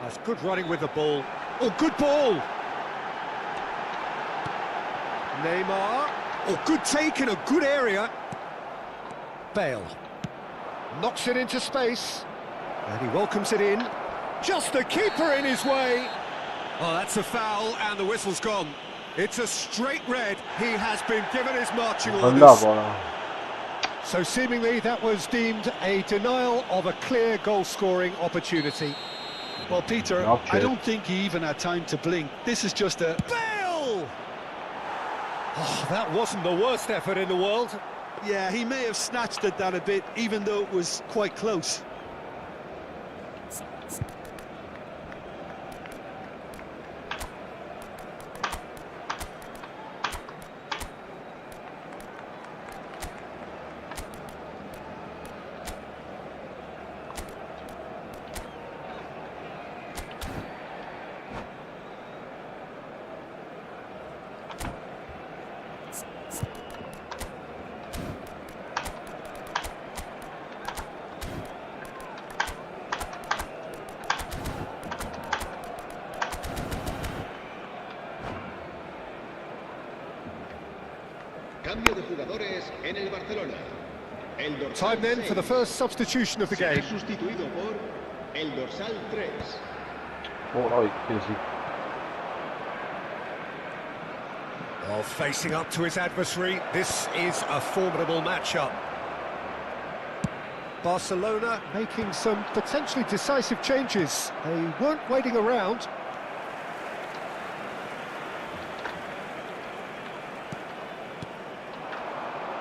That's good running with the ball. Oh, good ball! Neymar. Oh, good take in a good area. Bale. Knocks it into space. And he welcomes it in. Just the keeper in his way. Oh, that's a foul and the whistle's gone. It's a straight red. He has been given his marching orders. So seemingly that was deemed a denial of a clear goal-scoring opportunity. Well, Peter, Okay. I don't think he even had time to blink. This is just a... Bale! Oh, that wasn't the worst effort in the world. Yeah, he may have snatched at that a bit, even though it was quite close. Cambio de jugadores en el Barcelona. El dorsal Time then for the 6 first substitution of the será game. sustituido por el dorsal 3. Alright, easy. Well, facing up to his adversary, this is a formidable matchup. Barcelona making some potentially decisive changes. They weren't waiting around.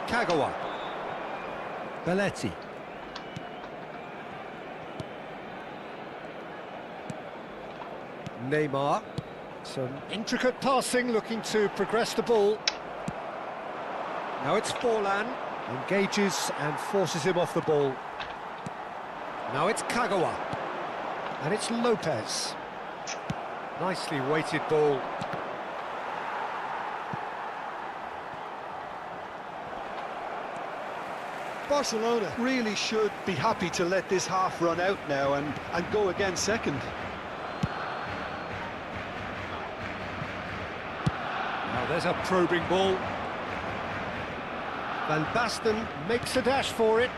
Kagawa. Belletti. Neymar. Some intricate passing, looking to progress the ball. Now it's Forlan. Engages and forces him off the ball. Now it's Kagawa. And it's Lopez. Nicely weighted ball. Barcelona really should be happy to let this half run out now and go again second. Now there's a probing ball. Van Basten makes a dash for it.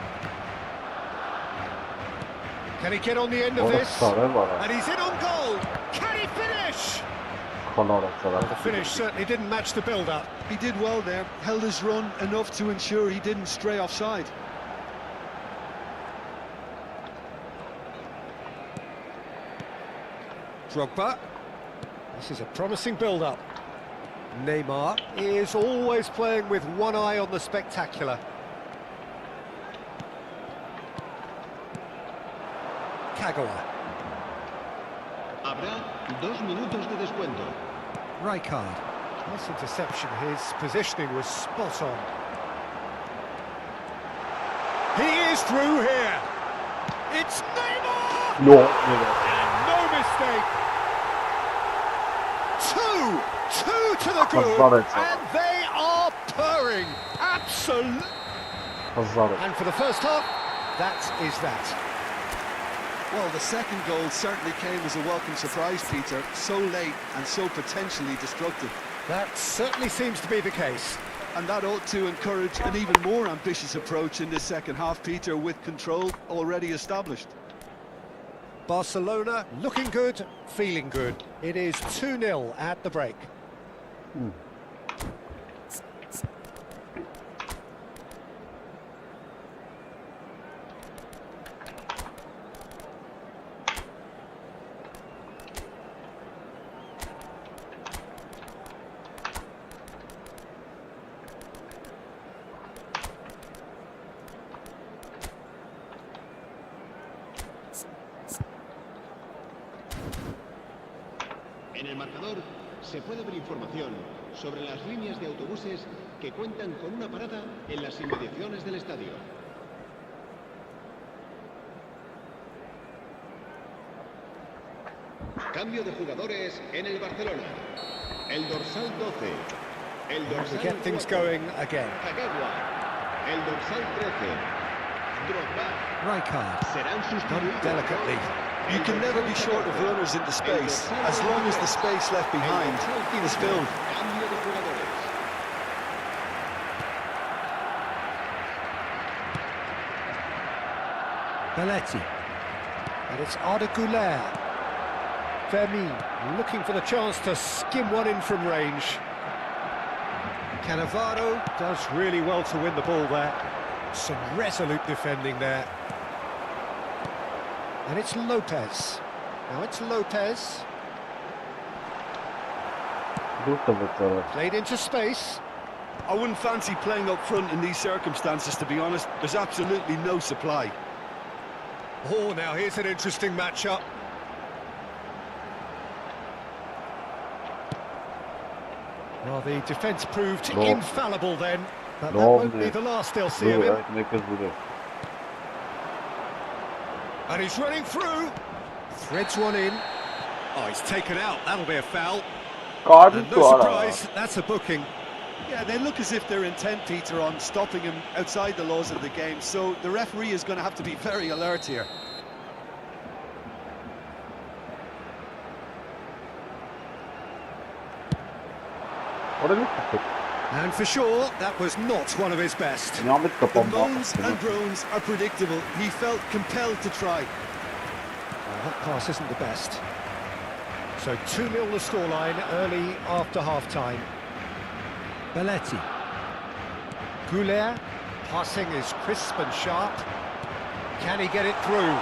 Can he get on the end of this? And he's in on goal. Can he finish? The finish certainly didn't match the build-up. He did well there, held his run enough to ensure he didn't stray offside. Drogba. This is a promising build-up. Neymar is always playing with one eye on the spectacular. Kagawa. Habrá 2 minutos de descuento. Rijkaard. Nice interception. His positioning was spot on. He is through here. It's Neymar! No, And no mistake. Two to the good, and they are purring. Absolute. And for the first half, that is that. Well, the second goal certainly came as a welcome surprise, Peter. So late and so potentially destructive. That certainly seems to be the case. And that ought to encourage an even more ambitious approach in this second half, Peter, with control already established. Barcelona looking good, feeling good. It is 2-0 at the break. En el marcador se puede ver información sobre las líneas de autobuses que cuentan con una parada en las inmediaciones del estadio. Cambio de jugadores en el Barcelona. El dorsal 12. El To dorsal get things 4. going again. Kagawa. El dorsal 13. Drogba. Rijkaard. Serán Done sustituidos. delicately. You can never be short of runners into space, as long as the space left behind is filled. Cambio de jugadores. Belletti. And it's Arda Güler. Fermin looking for the chance to skim one in from range. Cannavaro does really well to win the ball there. Some resolute defending there. And it's Lopez. Now it's Lopez. Played into space. I wouldn't fancy playing up front in these circumstances, to be honest. There's absolutely no supply. Oh, now here's an interesting matchup. Well, the defence proved infallible then, but that won't be the last they'll see of him. And he's running through. Threads one in. Oh, he's taken out. That'll be a foul. And no surprise, that's a booking. Yeah, they look as if they're intent, Peter, on stopping him outside the laws of the game, so the referee is going to have to be very alert here. And for sure, that was not one of his best. The moans and groans are predictable. He felt compelled to try. Well, that pass isn't the best. So 2-0 the scoreline early after half-time. Belletti. Goulet. Passing is crisp and sharp. Can he get it through?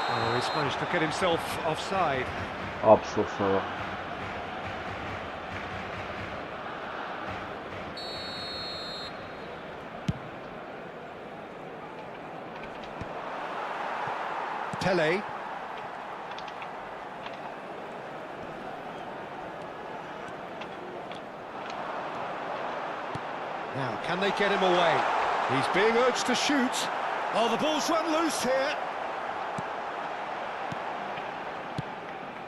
Oh, he's managed to get himself offside. Absolutely. Pele. Now, can they get him away? He's being urged to shoot. Oh, the ball's run loose here.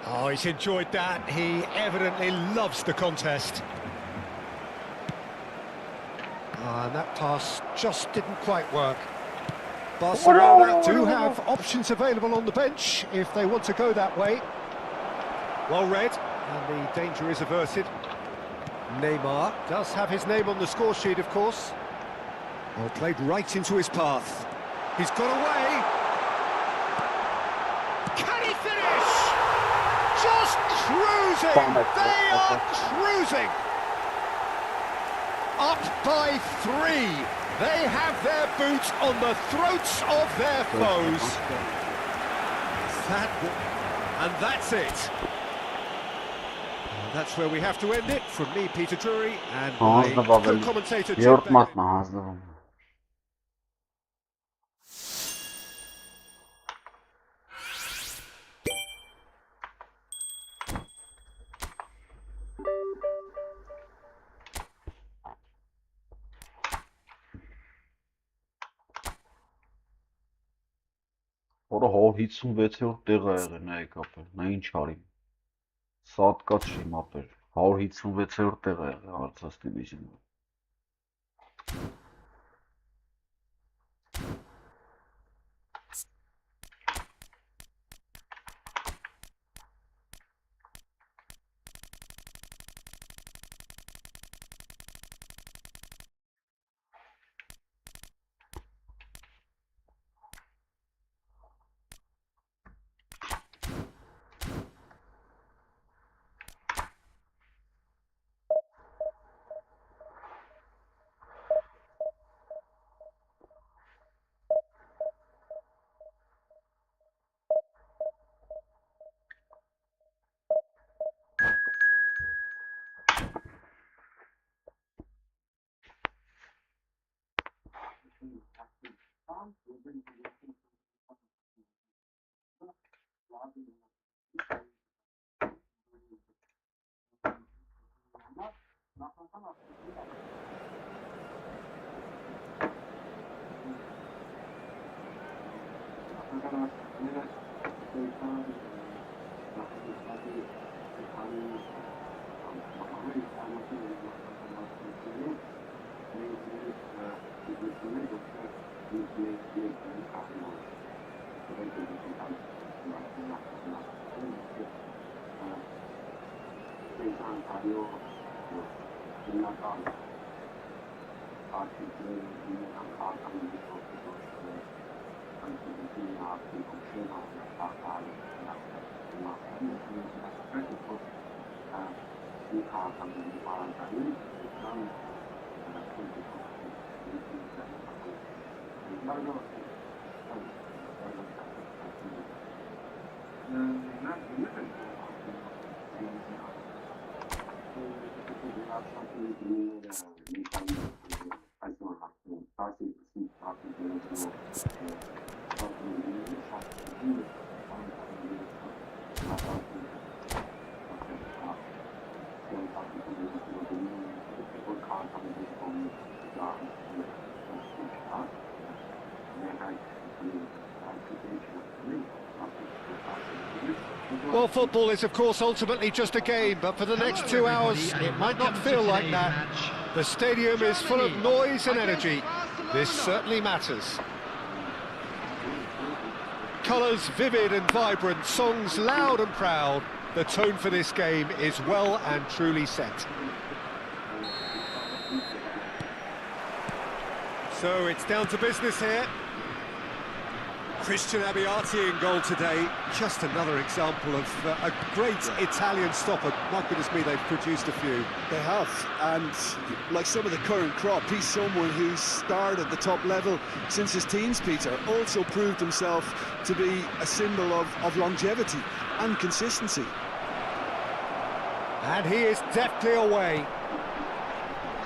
Oh, he's enjoyed that. He evidently loves the contest. And that pass just didn't quite work. Barcelona do have options available on the bench if they want to go that way. Well read, and the danger is averted. Neymar does have his name on the score sheet, of course. Well, played right into his path. He's got away. Can he finish? Just cruising. They are cruising. Up by 3. They have their boot on the throats of their foes. And that's it. And that's where we have to end it. From me, Peter Drury, and my co-commentator, Jim Bennett. Որը 156-րդ տեղ է եղել նա եկապել, նա ինչ արի։ Սատկած չի մապեր, 156-րդ տեղ է եղել Արցախ դիվիզիոնում։ Well, football is, of course, ultimately just a game, but for the next 2 hours, it might not feel like that. The stadium is full of noise and energy. This certainly matters. Colours vivid and vibrant, songs loud and proud. The tone for this game is well and truly set. So it's down to business here. Christian Abbiati in goal today. Just another example of a great Italian stopper. My goodness me, they've produced a few. They have, and like some of the current crop, he's someone who's starred at the top level since his teens, Peter. Also proved himself to be a symbol of longevity and consistency. And he is deftly away.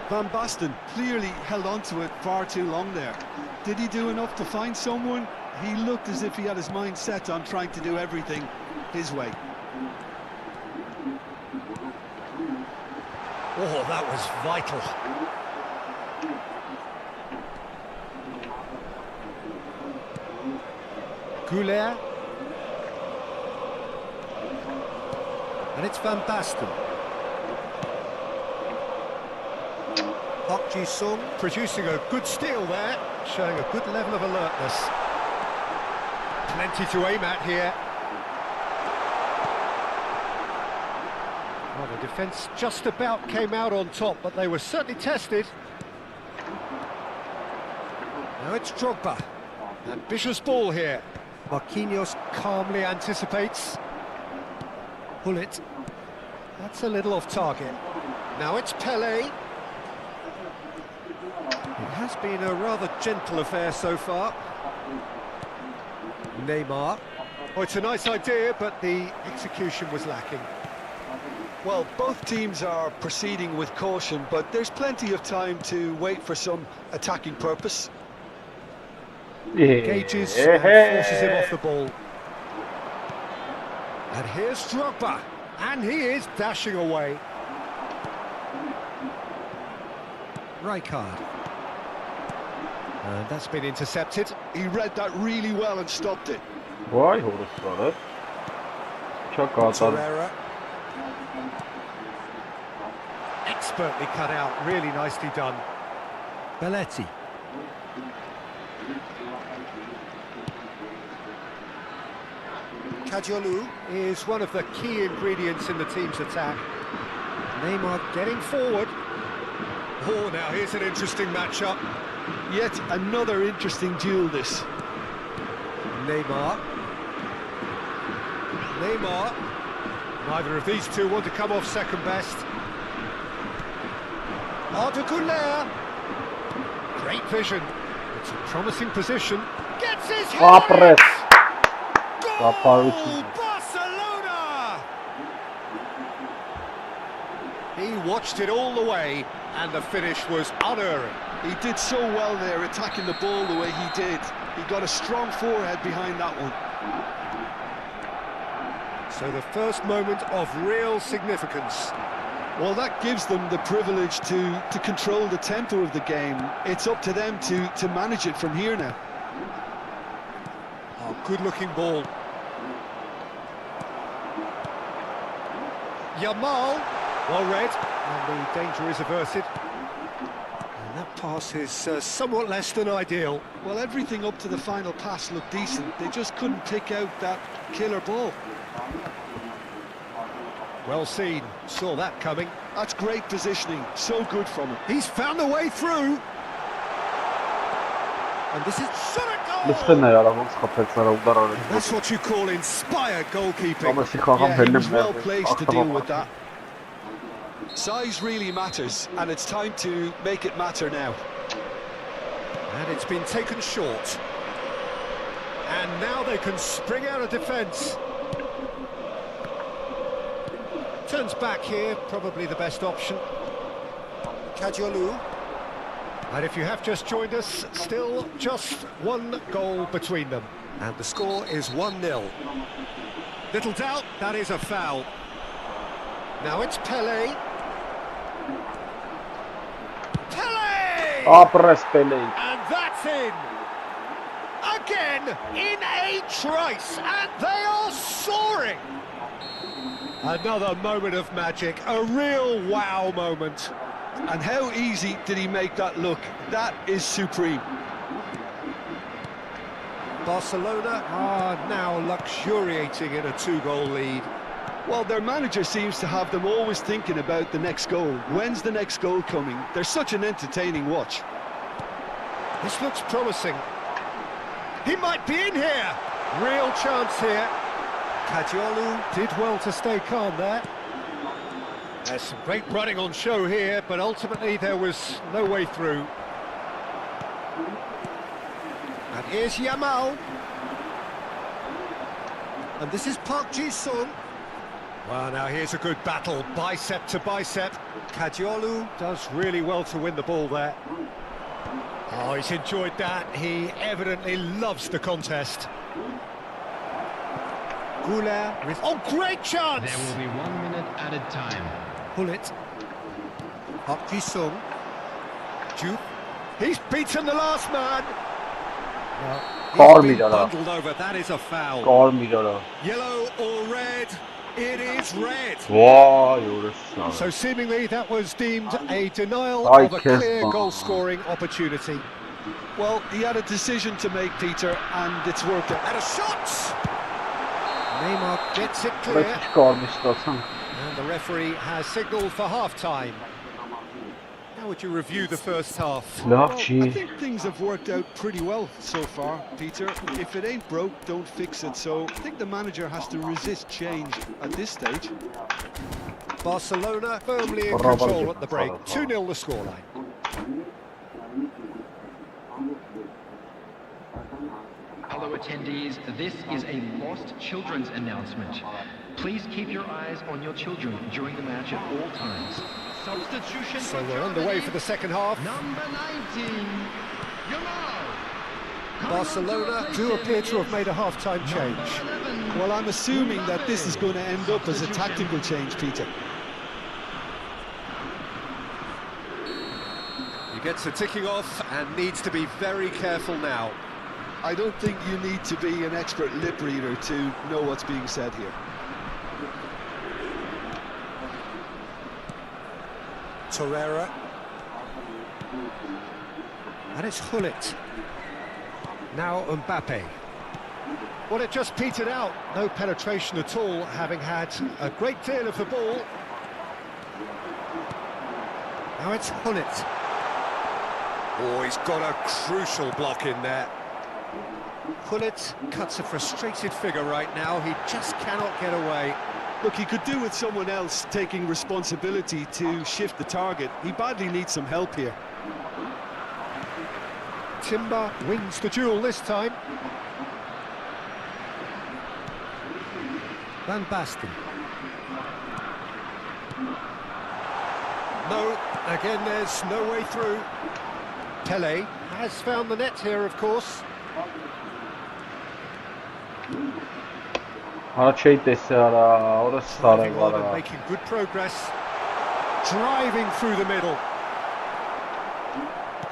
Van Basten clearly held on to it far too long there. Did he do enough to find someone? He looked as if he had his mind set on trying to do everything his way. Oh, that was vital. Goulet. And it's Van Basten. Park Ji-sung producing a good steal there, showing a good level of alertness. Plenty to aim at here. Well, the defence just about came out on top, but they were certainly tested. Now it's Drogba. Ambitious ball here. Marquinhos calmly anticipates. Pull it. That's a little off target. Now it's Pelé. It has been a rather gentle affair so far. Neymar. Oh, it's a nice idea, but the execution was lacking. Well, both teams are proceeding with caution, but there's plenty of time to wait for some attacking purpose. Engages and forces him off the ball. And here's Drogba, and he is dashing away. Rijkaard. And that's been intercepted. He read that really well and stopped it. Vay horusları. Çok atar. Torreira. Expertly cut out, really nicely done. Belletti. Kadiolu is one of the key ingredients in the team's attack. Neymar getting forward. Oh, now here's an interesting matchup. Yet another interesting duel, this. Neymar. Neymar. Neither of these two want to come off second best. Arda Güler. Great vision. It's a promising position. Gets his head. Goal! Barcelona! He watched it all the way, and the finish was unerring. He did so well there, attacking the ball the way he did. He got a strong forehead behind that one. So the first moment of real significance. Well, that gives them the privilege to control the tempo of the game. It's up to them to manage it from here now. Oh, good-looking ball. Yamal, well read, and the danger is averted. And that pass is somewhat less than ideal. Well, everything up to the final pass looked decent. They just couldn't pick out that killer ball. Well seen, saw that coming. That's great positioning, so good from him. He's found a way through. And this is shot at goal! That's what you call inspired goalkeeping. Yeah, he was well placed to deal with that. Size really matters, and it's time to make it matter now. And it's been taken short. And now they can spring out of defence. Turns back here, probably the best option. Kadiolu. And if you have just joined us, still just one goal between them. And the score is 1-0. Little doubt, that is a foul. Now it's Pele. Pele! And And that's in! Again, in a trice, and they are soaring! Another moment of magic, a real wow moment. And how easy did he make that look? That is supreme. Barcelona are now luxuriating in a 2-goal lead. Well, their manager seems to have them always thinking about the next goal. When's the next goal coming? They're such an entertaining watch. This looks promising. He might be in here. Real chance here. Kadiolu did well to stay calm there. There's some great running on show here, but ultimately there was no way through. And here's Yamal. And this is Park Ji-sung. Well, now here's a good battle, bicep to bicep. Kadiolu does really well to win the ball there. Oh, he's enjoyed that. He evidently loves the contest. Goulet with... Oh, great chance! There will be 1 minute added time. Pull it. Park Ji-sung. Jupe. He's beaten the last man. Well, he's been bundled over. That is a foul. Yellow or red? It is red. So seemingly that was deemed a denial of a clear goal-scoring opportunity. Well, he had a decision to make, Peter, and it's worked out. And a shot! Neymar gets it clear. And the referee has signalled for half-time. How would you review the first half? Well, I think things have worked out pretty well so far, Peter. If it ain't broke, don't fix it. So I think the manager has to resist change at this stage. Barcelona firmly in control at the break. 2-0 the scoreline. Hello attendees, this is a lost children's announcement. Please keep your eyes on your children during the match at all times. Substitution So we're underway for the second half. Number 19, Yamal. Barcelona do appear to have made a half-time change. Well, I'm assuming that this is going to end up as a tactical change, Peter. He gets a ticking off and needs to be very careful now. I don't think you need to be an expert lip reader to know what's being said here. Torreira. And it's Gullit. Now Mbappe. Well, it just petered out. No penetration at all, having had a great deal of the ball. Now it's Gullit. Oh, he's got a crucial block in there. Gullit cuts a frustrated figure right now. He just cannot get away. Look, he could do with someone else taking responsibility to shift the target. He badly needs some help here. Timber wins the duel this time. Van Basten. No, again there's no way through. Pele has found the net here, of course. Driving on and making good progress. Driving through the middle.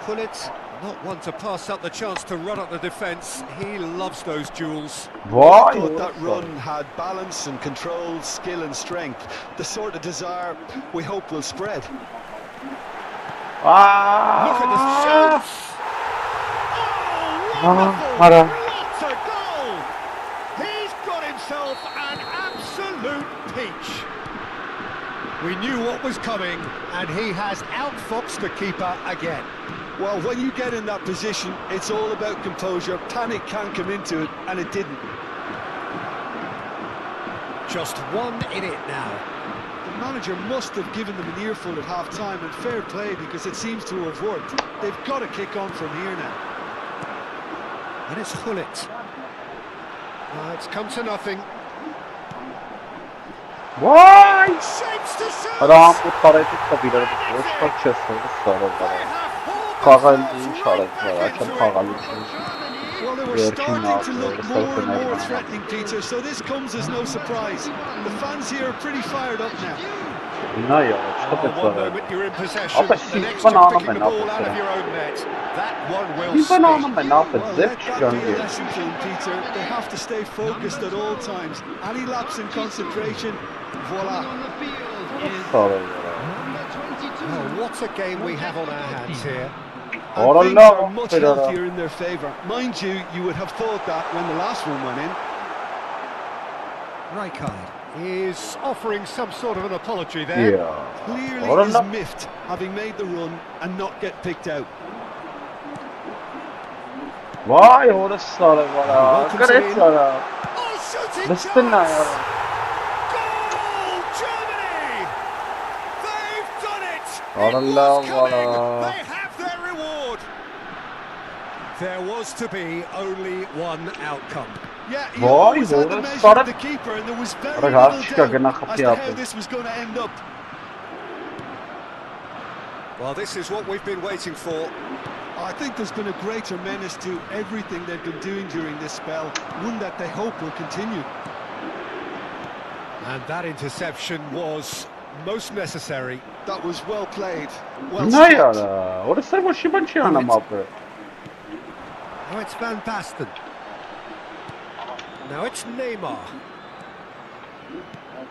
Gullit, not one to pass up the chance to run up the defence. He loves those duels. I thought that run had balance and control, skill and strength. The sort of desire we hope will spread. Look at the shots! Oh, wonderful! What a goal! He's got himself an absolute peach. We knew what was coming, and he has outfoxed the keeper again. Well, when you get in that position, it's all about composure. Panic can't come into it, and it didn't. Just one in it now. The manager must have given them an earful at half-time, and fair play, because it seems to have worked. They've got to kick on from here now. And it's Gullit. It's come to nothing. Vay! Shapes to shoot. Adam bu tarafı kabiler bu boş parçası sarı var. Kağalın işaret var. Açın kağalın. Well, they were starting to look more and more threatening, Peter, so this comes as no surprise. The fans here are pretty fired up now. Ne ya? Çok One etkiler. moment you're in possession, Ama the siz next bana you're anlamayın, picking the ne ball out of yapıyorsun? your own net. That one will Bir bana stick. anlamayın, ne yapacağız? Well, Zevk let that çıkan be a diye. lesson to them, Peter. They have to stay focused at all times. Any lapse in concentration, voila. On the field is Sarı var. number 22. Oh, what a game we have on our hands here. And Ora things la, are much pero- healthier in their favour. Mind you, you would have thought that when the last one went in. Rijkaard is offering some sort of an apology there. Ya. Clearly Ora is la. miffed, having made the run and not get picked out. Vay orası sarı var. Gret sarı. Oh, shooting Listen ne ya? chance! Goal, Germany! They've done it! It Allah was coming! Allah. They have their reward! There was to be only one outcome. Yeah, he Vay, always had the doğru. measure Sarı. of the keeper, and there was very Sarı little çıkar, gene doubt kapı as to how yaptı. this was going to end up. Well, this is what we've been waiting for. I think there's been a greater menace to everything they've been doing during this spell, one that they hope will continue. And that interception was most necessary. That was well played, well Ne ya? stopped. Orası başı başı anlamadı. Now it's Van Basten. Now it's Neymar.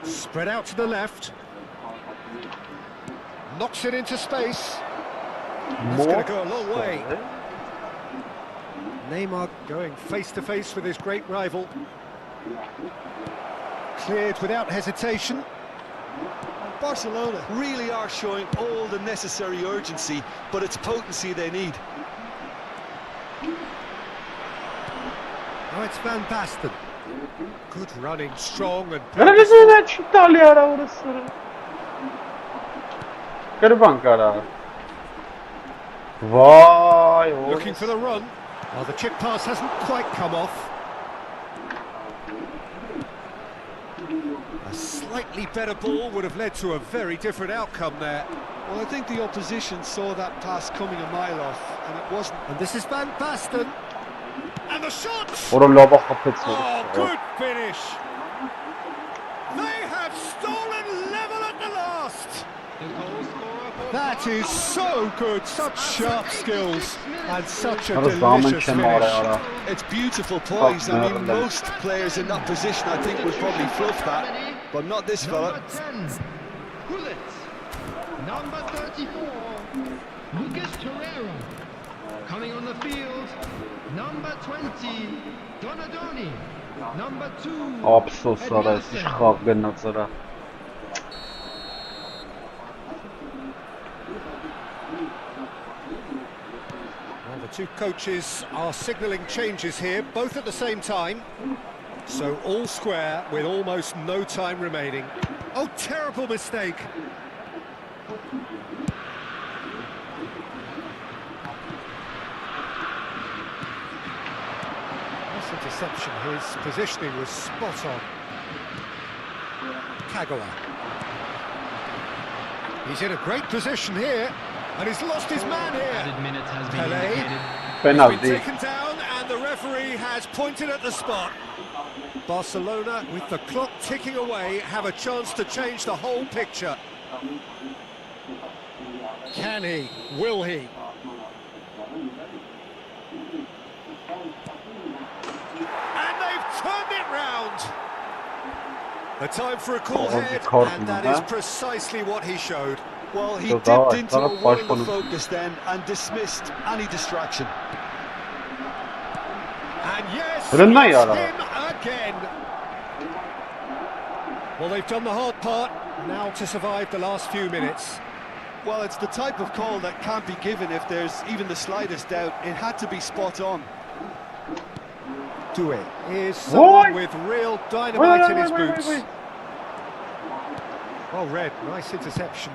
Spread out to the left. Knocks it into space. That's going to go a long way. Neymar going face to face with his great rival. Cleared without hesitation. Barcelona really are showing all the necessary urgency, but it's potency they need. Now it's Van Basten. Good running, strong and Neresi purposeful. ne çıktı ya orası? Kırban kara. Vay Looking for the orası. run. Well, the chip pass hasn't quite come off. A slightly better ball would have led to a very different outcome there. Well, I think the opposition saw that pass coming a mile off, and it wasn't. And this is Van Basten. And the shot! Orası bak kapısı. Oh, good finish! They have stolen level at the last! The goal scorer for That is so good, such sharp skills and such a Orası zaman delicious çem oraya finish. ara. It's beautiful poise. I mean, nereden? most players in that position, I think, would probably fluff that, but not this fella. number 10, Gullit. Number 34, Lucas Torreira. Coming on the field, number 20, Donadoni. Number 2, Absus orası. Şıkkı nazara. Well, the two coaches are signalling changes here, both at the same time. So all square with almost no time remaining. Oh, terrible mistake. Nice interception. His positioning was spot on. Kagawa. He's in a great position here, and he's lost his man here. added minutes has been Pelé. indicated. Penaltı Been değil. taken down and the referee has pointed at the spot. Barcelona, with the clock ticking away, have a chance to change the whole picture. Can he? Will he? And they've turned it round. The time for a cool Oh, head, caught and him, that huh? is precisely what he showed. Well, he So dipped that into a was world fun. of focus then and dismissed any distraction. And yes, Run na it's yara. him again. Well, they've done the hard part, now to survive the last few minutes. Well, it's the type of call that can't be given if there's even the slightest doubt. It had to be spot on. Due is someone Why? with real dynamite in his Wait. boots. Well read, nice interception.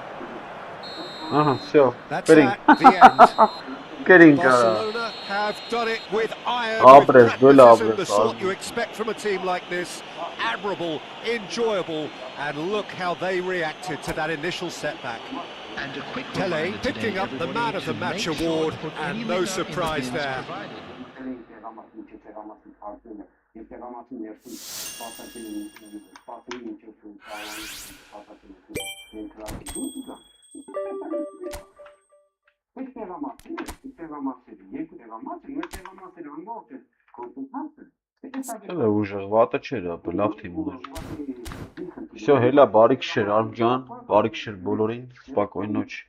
Aha, все. That's Bring. that, the end. Ալկերին կա։ Barcelona have done it with iron, Abres, with böyle pragmatism, abres, the sort abi. you expect from a team like this. Admirable, enjoyable, and look how they reacted to that initial setback. And a quick Tele reminder today, picking up the everybody, man of the to match make sure award, to put and any no liquor in the surprise bins there. provided. Elə ուժեղ վատը չէր, ապա լավ թիմ ուներ։ Всё, հելա բարի քիշեր Ալիք ջան, բարի քիշեր բոլորին, спокойной ночи։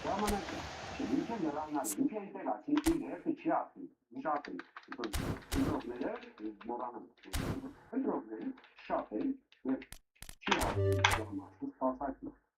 Zamanı.